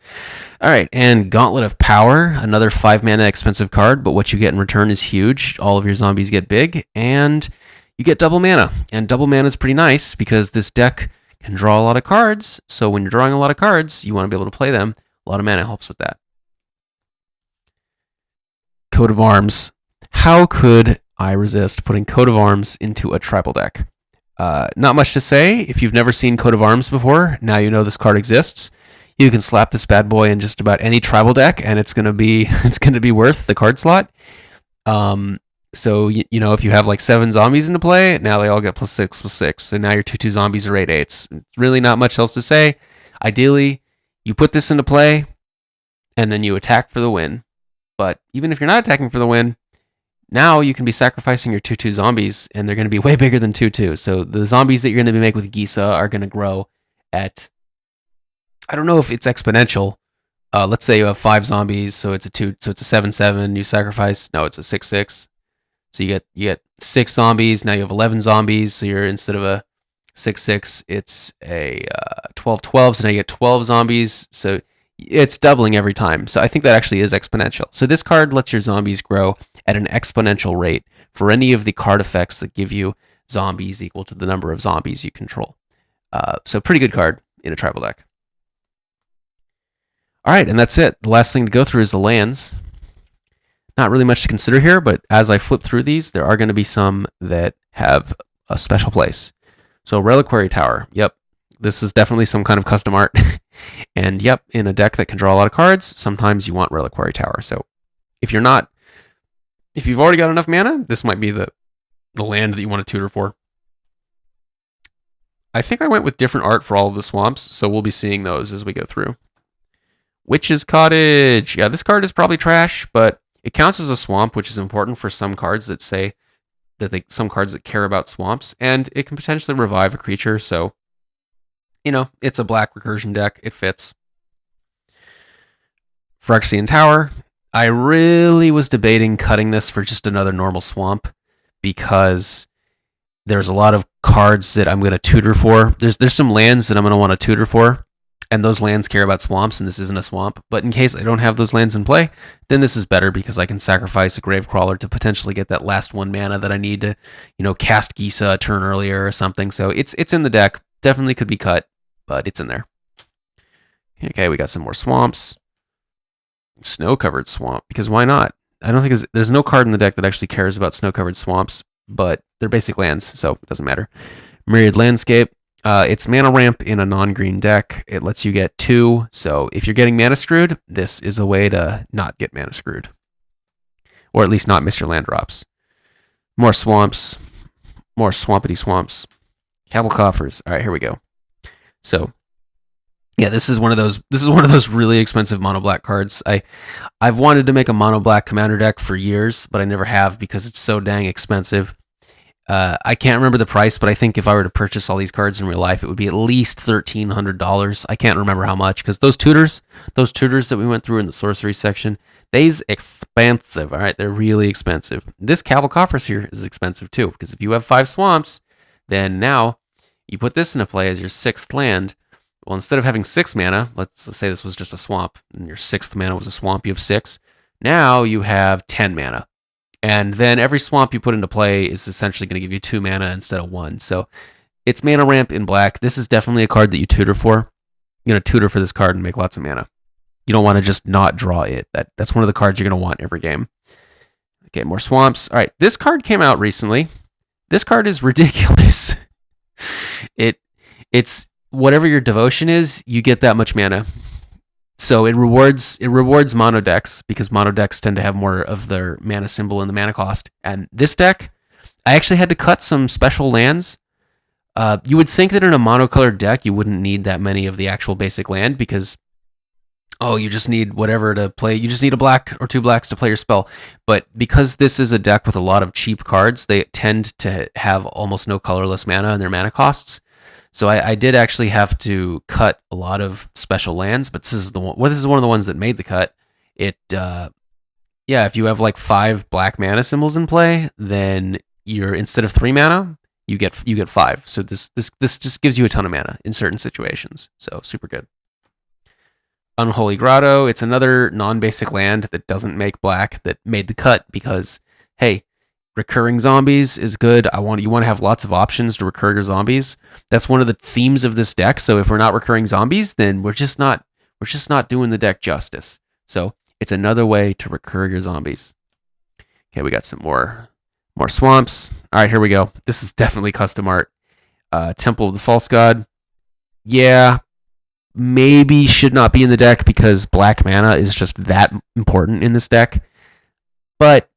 All right, and Gauntlet of Power, another 5 mana expensive card, but what you get in return is huge. All of your zombies get big, and you get double mana. And double mana is pretty nice because this deck can draw a lot of cards, so when you're drawing a lot of cards, you want to be able to play them. A lot of mana helps with that. Coat of Arms. How could I resist putting Coat of Arms into a tribal deck? Not much to say. If you've never seen Coat of Arms before, now you know this card exists. You can slap this bad boy in just about any tribal deck, and it's gonna be worth the card slot. So you know, if you have like 7 zombies into play, now they all get +6/+6. So now your 2/2 zombies are 8/8s. Really, not much else to say. Ideally, you put this into play, and then you attack for the win. But even if you're not attacking for the win, now you can be sacrificing your 2/2 zombies, and they're going to be way bigger than 2/2. So the zombies that you're going to be making with Gisa are going to grow at, I don't know if it's exponential. Let's say you have 5 zombies, so it's a 7/7. You sacrifice, no, it's a 6/6. So you get 6 zombies. Now you have 11 zombies. So you're, instead of a 6/6, it's a 12/12. So now you get 12 zombies. So it's doubling every time. So I think that actually is exponential. So this card lets your zombies grow at an exponential rate for any of the card effects that give you zombies equal to the number of zombies you control. So pretty good card in a tribal deck. All right, and that's it. The last thing to go through is the lands. Not really much to consider here, but as I flip through these, there are going to be some that have a special place. So Reliquary Tower. Yep, this is definitely some kind of custom art. And yep, in a deck that can draw a lot of cards, sometimes you want Reliquary Tower. So if you've already got enough mana, this might be the land that you want to tutor for. I think I went with different art for all of the swamps, so we'll be seeing those as we go through. Witch's Cottage. Yeah, this card is probably trash, but it counts as a swamp, which is important for some cards that say some cards that care about swamps, and it can potentially revive a creature. So, it's a black recursion deck. It fits. Phyrexian Tower. I really was debating cutting this for just another normal swamp because there's a lot of cards that I'm going to tutor for. There's some lands that I'm going to want to tutor for, and those lands care about swamps, and this isn't a swamp. But in case I don't have those lands in play, then this is better because I can sacrifice a Gravecrawler to potentially get that last 1 mana that I need to, cast Gisa a turn earlier or something. So it's in the deck. Definitely could be cut, but it's in there. Okay, we got some more swamps. Snow-covered swamp, because why not? I don't think there's no card in the deck that actually cares about snow-covered swamps, but they're basic lands, so it doesn't matter. Myriad Landscape. It's mana ramp in a non-green deck. It lets you get 2, so if you're getting mana screwed, this is a way to not get mana screwed. Or at least not miss your land drops. More swamps. More swampity swamps. Cabal Coffers. Alright, here we go. So, yeah, this is one of those really expensive mono black cards. I've wanted to make a mono black commander deck for years, but I never have because it's so dang expensive. I can't remember the price, but I think if I were to purchase all these cards in real life, it would be at least $1,300. I can't remember how much because those tutors that we went through in the sorcery section, they's expensive. All right, they're really expensive. This Cabal Coffers here is expensive too because if you have 5 swamps, then now you put this into play as your 6th land. Well, instead of having 6 mana, let's say this was just a swamp, and your 6th mana was a swamp, you have 6. Now you have 10 mana. And then every swamp you put into play is essentially going to give you 2 mana instead of 1. So it's mana ramp in black. This is definitely a card that you tutor for. You're going to tutor for this card and make lots of mana. You don't want to just not draw it. That's one of the cards you're going to want every game. Okay, more swamps. All right, this card came out recently. This card is ridiculous. It's whatever your devotion is, you get that much mana. So it rewards mono decks because mono decks tend to have more of their mana symbol in the mana cost. And this deck, I actually had to cut some special lands. You would think that in a monocolored deck, you wouldn't need that many of the actual basic land because, you just need whatever to play. You just need a black or 2 blacks to play your spell. But because this is a deck with a lot of cheap cards, they tend to have almost no colorless mana in their mana costs. So I did actually have to cut a lot of special lands, but this is one of the ones that made the cut. If you have like 5 black mana symbols in play, then you're instead of 3 mana, you get 5. So this just gives you a ton of mana in certain situations. So super good. Unholy Grotto, it's another non-basic land that doesn't make black that made the cut because, hey, recurring zombies is good. You want to have lots of options to recur your zombies. That's one of the themes of this deck. So if we're not recurring zombies, then we're just not doing the deck justice. So it's another way to recur your zombies. Okay, we got some more swamps. All right, here we go. This is definitely custom art. Temple of the False God. Yeah, maybe should not be in the deck because black mana is just that important in this deck. But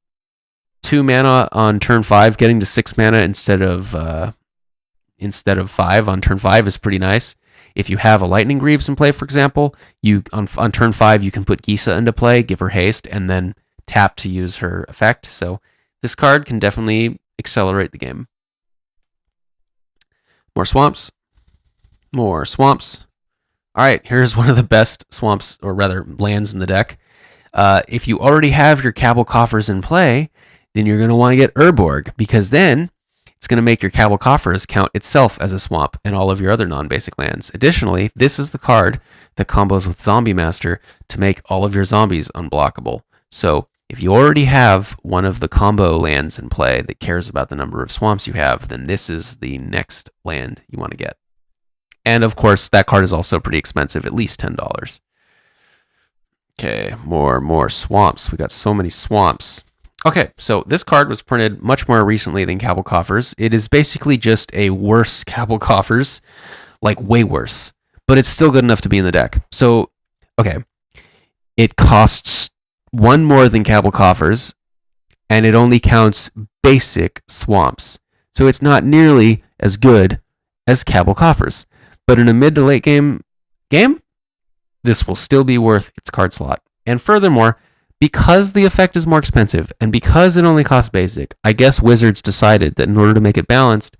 2 mana on turn 5, getting to 6 mana instead of 5 on turn 5 is pretty nice. If you have a Lightning Greaves in play, for example, on turn 5 you can put Gisa into play, give her haste, and then tap to use her effect. So this card can definitely accelerate the game. More swamps. More swamps. All right, here's one of the best swamps, or rather lands in the deck. If you already have your Cabal Coffers in play, then you're going to want to get Urborg, because then it's going to make your Cabal Coffers count itself as a swamp and all of your other non-basic lands. Additionally, this is the card that combos with Zombie Master to make all of your zombies unblockable. So if you already have one of the combo lands in play that cares about the number of swamps you have, then this is the next land you want to get. And of course, that card is also pretty expensive, at least $10. Okay, more swamps. We got so many swamps. Okay, so this card was printed much more recently than Cabal Coffers. It is basically just a worse Cabal Coffers, like way worse, but it's still good enough to be in the deck. So, okay, it costs 1 more than Cabal Coffers, and it only counts basic swamps. So it's not nearly as good as Cabal Coffers. But in a mid to late game, this will still be worth its card slot. And furthermore, because the effect is more expensive and because it only costs basic, I guess Wizards decided that in order to make it balanced,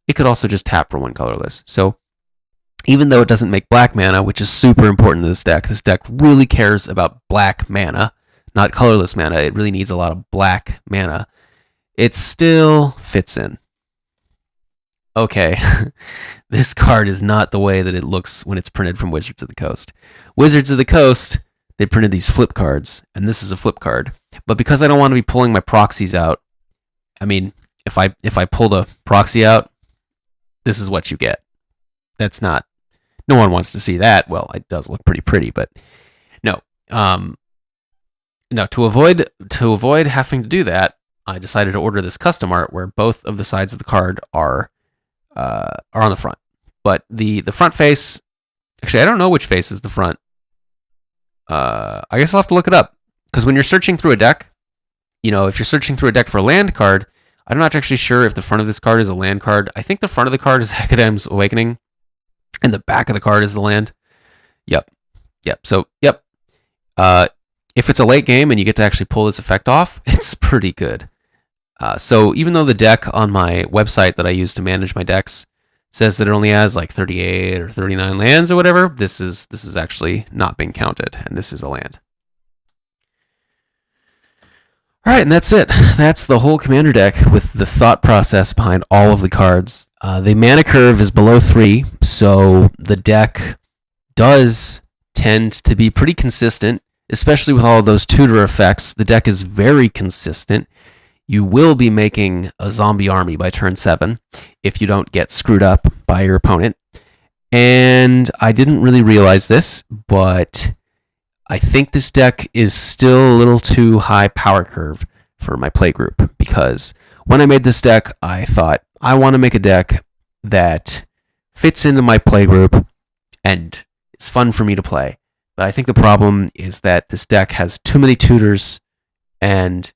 it could also just tap for one colorless. So even though it doesn't make black mana, which is super important to this deck really cares about black mana, not colorless mana. It really needs a lot of black mana. It still fits in. Okay, this card is not the way that it looks when it's printed from Wizards of the Coast. Wizards of the Coast, they printed these flip cards, and this is a flip card. But because I don't want to be pulling my proxies out, I mean, if I pull the proxy out, this is what you get. That's not, no one wants to see that. Well, it does look pretty pretty, but no. No, to avoid having to do that, I decided to order this custom art where both of the sides of the card are on the front. But the front face, actually, I don't know which face is the front. I guess I'll have to look it up. Because when you're searching through a deck, if you're searching through a deck for a land card, I'm not actually sure if the front of this card is a land card. I think the front of the card is Hecatom's Awakening, and the back of the card is the land. Yep. So, yep. If it's a late game and you get to actually pull this effect off, it's pretty good. So even though the deck on my website that I use to manage my decks says that it only has like 38 or 39 lands or whatever, this is actually not being counted, and this is a land. All right, and that's it. That's the whole Commander deck with the thought process behind all of the cards. The mana curve is below 3, so the deck does tend to be pretty consistent, especially with all of those tutor effects. The deck is very consistent. You will be making a zombie army by turn 7 if you don't get screwed up by your opponent. And I didn't really realize this, but I think this deck is still a little too high power curve for my playgroup, because when I made this deck, I thought, I want to make a deck that fits into my playgroup and is fun for me to play. But I think the problem is that this deck has too many tutors, and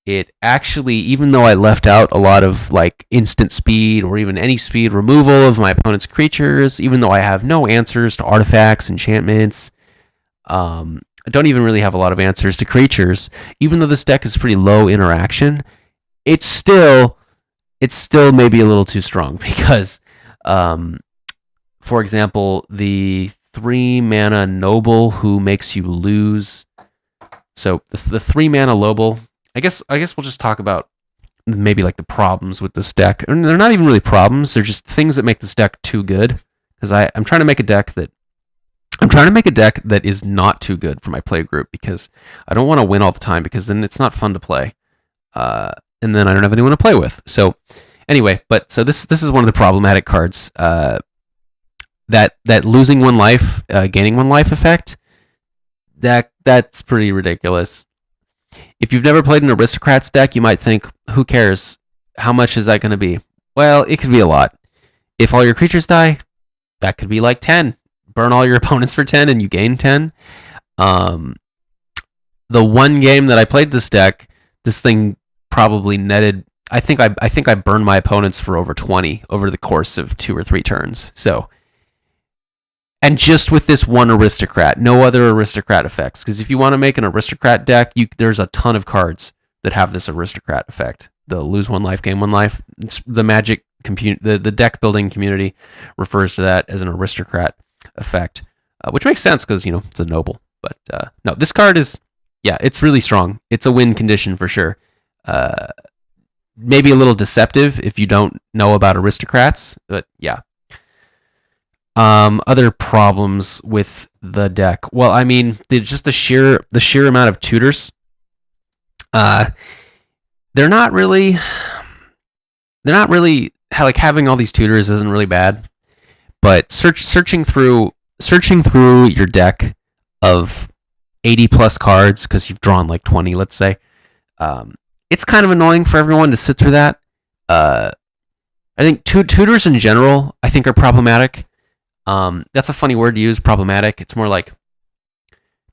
it actually, even though I left out a lot of like instant speed or even any speed removal of my opponent's creatures, even though I have no answers to artifacts, enchantments, I don't even really have a lot of answers to creatures, even though this deck is pretty low interaction, it's still maybe a little too strong because, for example, the 3 mana Noble who makes you lose. So the 3 mana Noble, I guess we'll just talk about maybe like the problems with this deck. And they're not even really problems, they're just things that make this deck too good. Because I'm trying to make a deck that is not too good for my play group, because I don't want to win all the time, because then it's not fun to play. And then I don't have anyone to play with. So anyway, so this is one of the problematic cards. That losing 1 life, gaining 1 life effect, that's pretty ridiculous. If you've never played an Aristocrats deck, you might think, who cares? How much is that going to be? Well, it could be a lot. If all your creatures die, that could be like 10. Burn all your opponents for 10 and you gain 10. The one game that I played this deck, this thing probably netted, I think I burned my opponents for over 20 over the course of 2 or 3 turns. So, and just with this one Aristocrat, no other Aristocrat effects. Because if you want to make an Aristocrat deck, there's a ton of cards that have this Aristocrat effect. The lose 1 life, gain 1 life. It's the Magic the deck building community refers to that as an Aristocrat effect, which makes sense because it's a noble. But no, this card is, it's really strong. It's a win condition for sure. Maybe a little deceptive if you don't know about Aristocrats, but yeah. Other problems with the deck. Well, I mean, just the sheer amount of tutors. They're not really like having all these tutors isn't really bad, but searching through your deck of 80 plus cards, because you've drawn like 20, let's say, it's kind of annoying for everyone to sit through that. I think tutors in general, I think, are problematic. That's a funny word to use, problematic. It's more like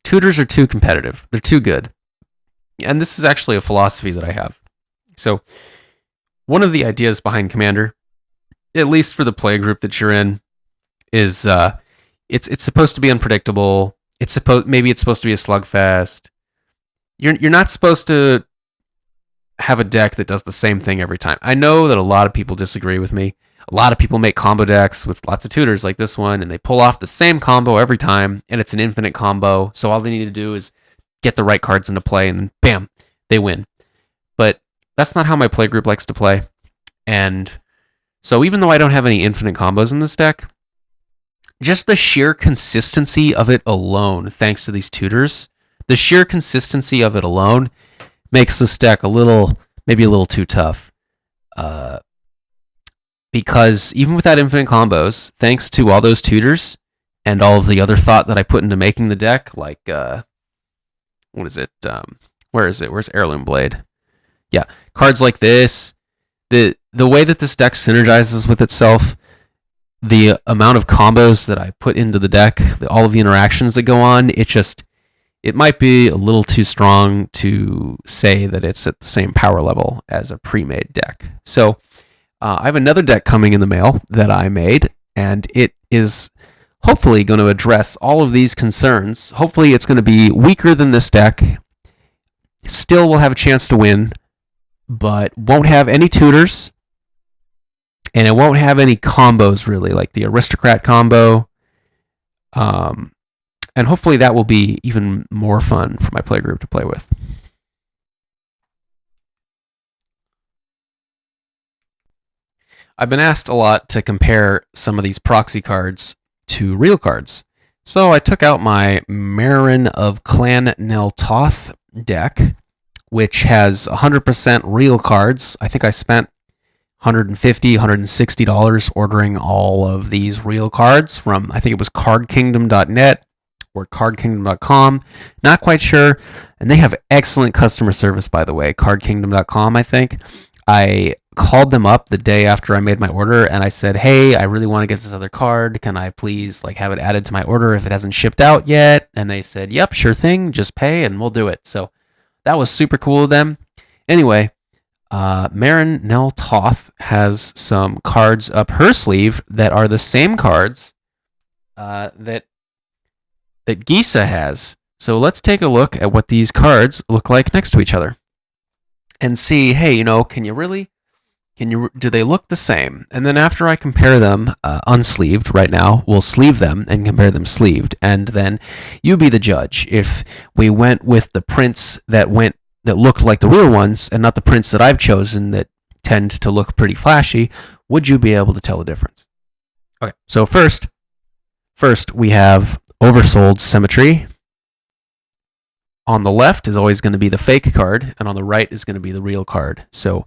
tutors are too competitive. They're too good. And this is actually a philosophy that I have. So one of the ideas behind Commander, at least for the play group that you're in, is it's supposed to be unpredictable. Maybe it's supposed to be a slugfest. you're not supposed to have a deck that does the same thing every time. I know that a lot of people disagree with me. A lot of people make combo decks with lots of tutors like this one, and they pull off the same combo every time, and it's an infinite combo. So all they need to do is get the right cards into play, and then bam, they win. But that's not how my playgroup likes to play. And so even though I don't have any infinite combos in this deck, just the sheer consistency of it alone, thanks to these tutors, the sheer consistency of it alone makes this deck maybe a little too tough. Because even without infinite combos, thanks to all those tutors and all of the other thought that I put into making the deck, like, what is it? Where is it? Where's Heirloom Blade? Yeah, cards like this, the way that this deck synergizes with itself, the amount of combos that I put into the deck, all of the interactions that go on, it might be a little too strong to say that it's at the same power level as a pre-made deck. So I have another deck coming in the mail that I made, and it is hopefully going to address all of these concerns. Hopefully it's going to be weaker than this deck. Still will have a chance to win, but won't have any tutors, and it won't have any combos really, like the Aristocrat combo. And hopefully that will be even more fun for my playgroup to play with. I've been asked a lot to compare some of these proxy cards to real cards. So I took out my Marin of Clan Nel Toth deck, which has 100% real cards. I think I spent $150, $160 ordering all of these real cards from, I think it was cardkingdom.net or cardkingdom.com. Not quite sure. And they have excellent customer service, by the way. Cardkingdom.com, I think. I called them up the day after I made my order, and I said, hey, I really want to get this other card. Can I please have it added to my order if it hasn't shipped out yet? And they said, yep, sure thing. Just pay and we'll do it. So that was super cool of them. Anyway, Marin Nel Toth has some cards up her sleeve that are the same cards that Gisa has. So let's take a look at what these cards look like next to each other and see, hey, do they look the same? And then after I compare them unsleeved right now, we'll sleeve them and compare them sleeved. And then you be the judge. If we went with the prints that looked like the real ones and not the prints that I've chosen that tend to look pretty flashy, would you be able to tell the difference? Okay, so first we have Oversold Symmetry. On the left is always going to be the fake card, and on the right is going to be the real card. So,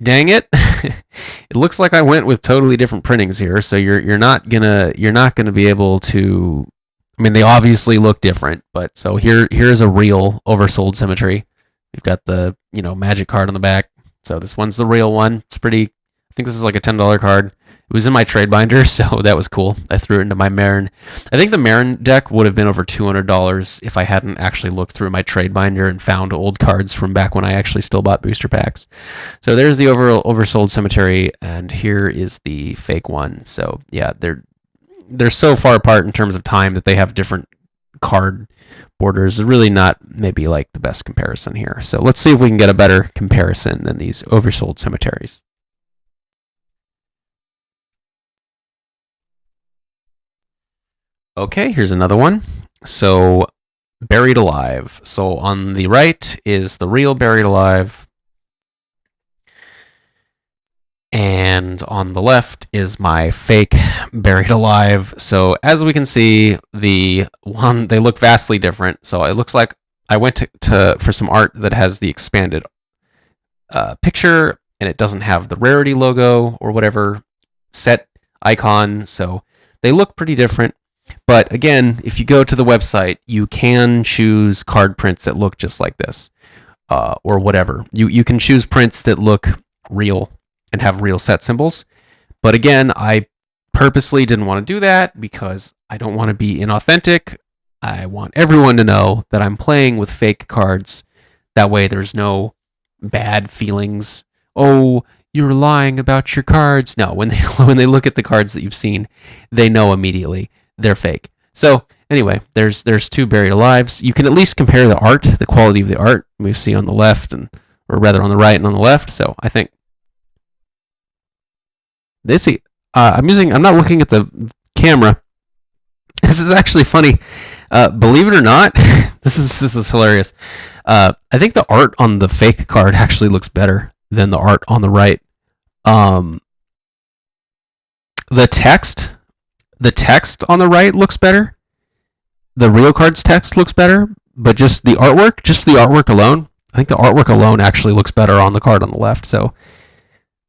dang it, it looks like I went with totally different printings here. So you're not gonna be able to. I mean, they obviously look different, but so here's a real Oversold Symmetry. We've got the magic card on the back. So this one's the real one. It's pretty. I think this is like a $10 card. It was in my trade binder, so that was cool. I threw it into my Marin. I think the Marin deck would have been over $200 if I hadn't actually looked through my trade binder and found old cards from back when I actually still bought booster packs. So there's the Oversold Cemetery, and here is the fake one. So yeah, they're so far apart in terms of time that they have different card borders. Really not maybe like the best comparison here. So let's see if we can get a better comparison than these Oversold Cemeteries. Okay, here's another one. So, Buried Alive. So on the right is the real Buried Alive. And on the left is my fake Buried Alive. So as we can see, they look vastly different. So it looks like I went for some art that has the expanded picture, and it doesn't have the rarity logo or whatever set icon. So they look pretty different. But again, if you go to the website, you can choose card prints that look just like this, or whatever. You can choose prints that look real and have real set symbols. But again, I purposely didn't want to do that because I don't want to be inauthentic. I want everyone to know that I'm playing with fake cards. That way there's no bad feelings. Oh, you're lying about your cards. No, when they look at the cards that you've seen, they know immediately they're fake. So Anyway, there's two buried alives. You can at least compare the art, the quality of the art we see on the left, or rather on the right and on the left. So I think I'm not looking at the camera. This is actually funny. Believe it or not, this is hilarious. I think the art on the fake card actually looks better than the art on the right. The text on the right looks better. The real card's text looks better, but just the artwork alone, I think the artwork alone actually looks better on the card on the left. So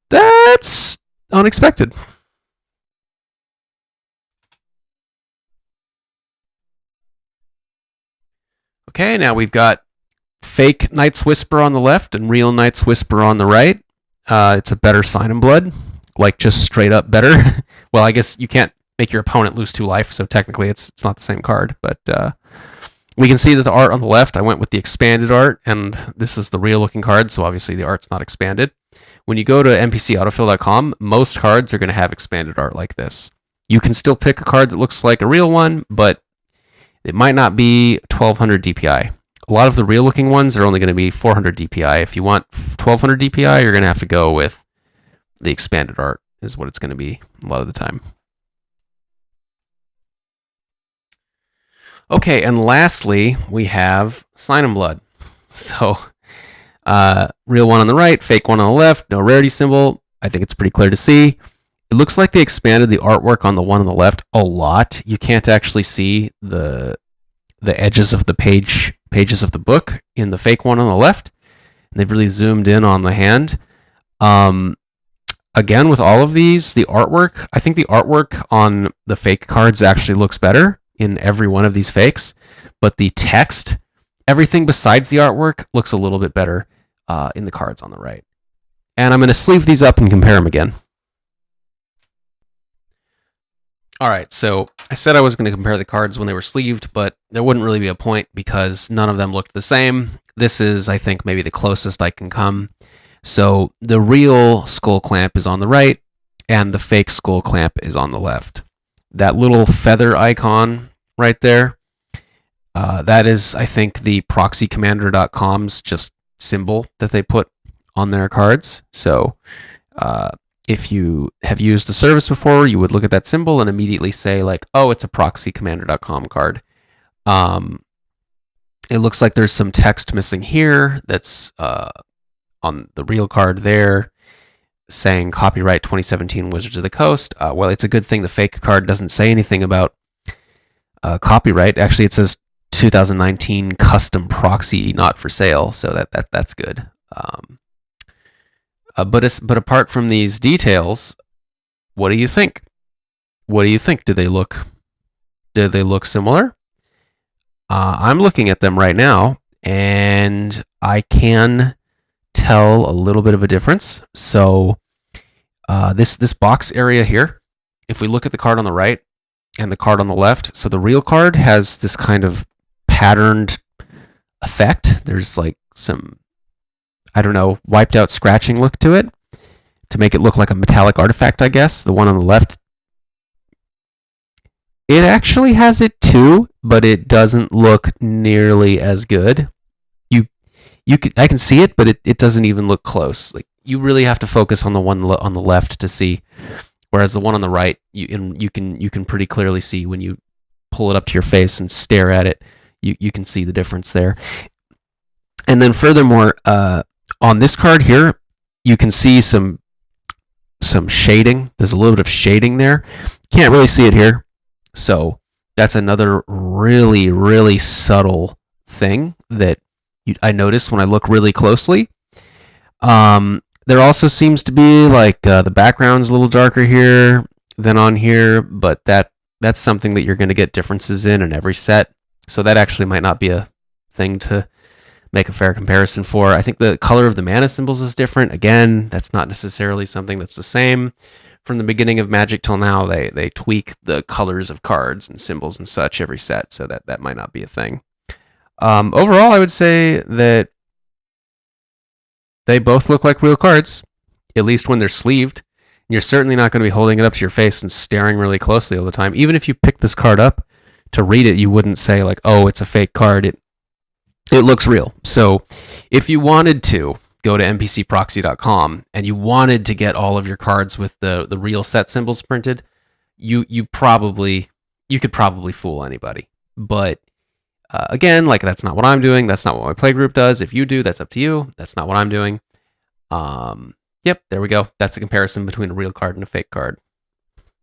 that's unexpected. Okay, now we've got fake Knight's Whisper on the left and real Knight's Whisper on the right. It's a better Sign in Blood, like just straight up better. Well, I guess you can't make your opponent lose 2 life, so technically it's not the same card. But we can see that the art on the left, I went with the expanded art, and this is the real looking card, so obviously the art's not expanded. When you go to npcautofil.com, most cards are going to have expanded art like this. You can still pick a card that looks like a real one, but it might not be 1200 DPI. A lot of the real looking ones are only going to be 400 DPI. If you want 1200 DPI, you're going to have to go with the expanded art, is what it's going to be a lot of the time. Okay, and lastly, we have Sign in Blood. So, real one on the right, fake one on the left, no rarity symbol. I think it's pretty clear to see. It looks like they expanded the artwork on the one on the left a lot. You can't actually see the edges of the pages of the book in the fake one on the left. And they've really zoomed in on the hand. Again, with all of these, the artwork, I think the artwork on the fake cards actually looks better in every one of these fakes. But the text, everything besides the artwork, looks a little bit better in the cards on the right. And I'm going to sleeve these up and compare them again. All right, so I said I was going to compare the cards when they were sleeved, but there wouldn't really be a point because none of them looked the same. This is, I think, maybe the closest I can come. So the real skull clamp is on the right, and the fake skull clamp is on the left. That little feather icon right there, that is, I think, the proxycommander.com's just symbol that they put on their cards. So if you have used the service before, you would look at that symbol and immediately say, like, oh, it's a proxycommander.com card. It looks like there's some text missing here that's on the real card there saying copyright 2017 Wizards of the Coast. Well, it's a good thing the fake card doesn't say anything about copyright. Actually, it says 2019 custom proxy not for sale, so that's good. But apart from these details, what do you think? What do you think? Do they look similar? I'm looking at them right now, and I can tell a little bit of a difference. So this box area here, if we look at the card on the right and the card on the left, so the real card has this kind of patterned effect. There's like some, I don't know, wiped out scratching look to it to make it look like a metallic artifact, I guess. The one on the left, it actually has it too, but it doesn't look nearly as good. I can see it, but it doesn't even look close. Like, you really have to focus on the one on the left to see, whereas the one on the right, you can pretty clearly see when you pull it up to your face and stare at it. You can see the difference there. And then furthermore, on this card here, you can see some shading. There's a little bit of shading there. Can't really see it here. So that's another really, really subtle thing that I notice when I look really closely. There also seems to be like the background's a little darker here than on here, but that's something that you're going to get differences in every set. So that actually might not be a thing to make a fair comparison for. I think the color of the mana symbols is different. Again, that's not necessarily something that's the same. From the beginning of Magic till now, they tweak the colors of cards and symbols and such every set, so that might not be a thing. Overall, I would say that they both look like real cards, at least when they're sleeved. You're certainly not going to be holding it up to your face and staring really closely all the time. Even if you pick this card up to read it, you wouldn't say like, oh, it's a fake card. It looks real. So if you wanted to go to npcproxy.com and you wanted to get all of your cards with the real set symbols printed, you could probably fool anybody. But again, like, that's not what I'm doing. That's not what my playgroup does. If you do, that's up to you. That's not what I'm doing. Yep, there we go. That's a comparison between a real card and a fake card.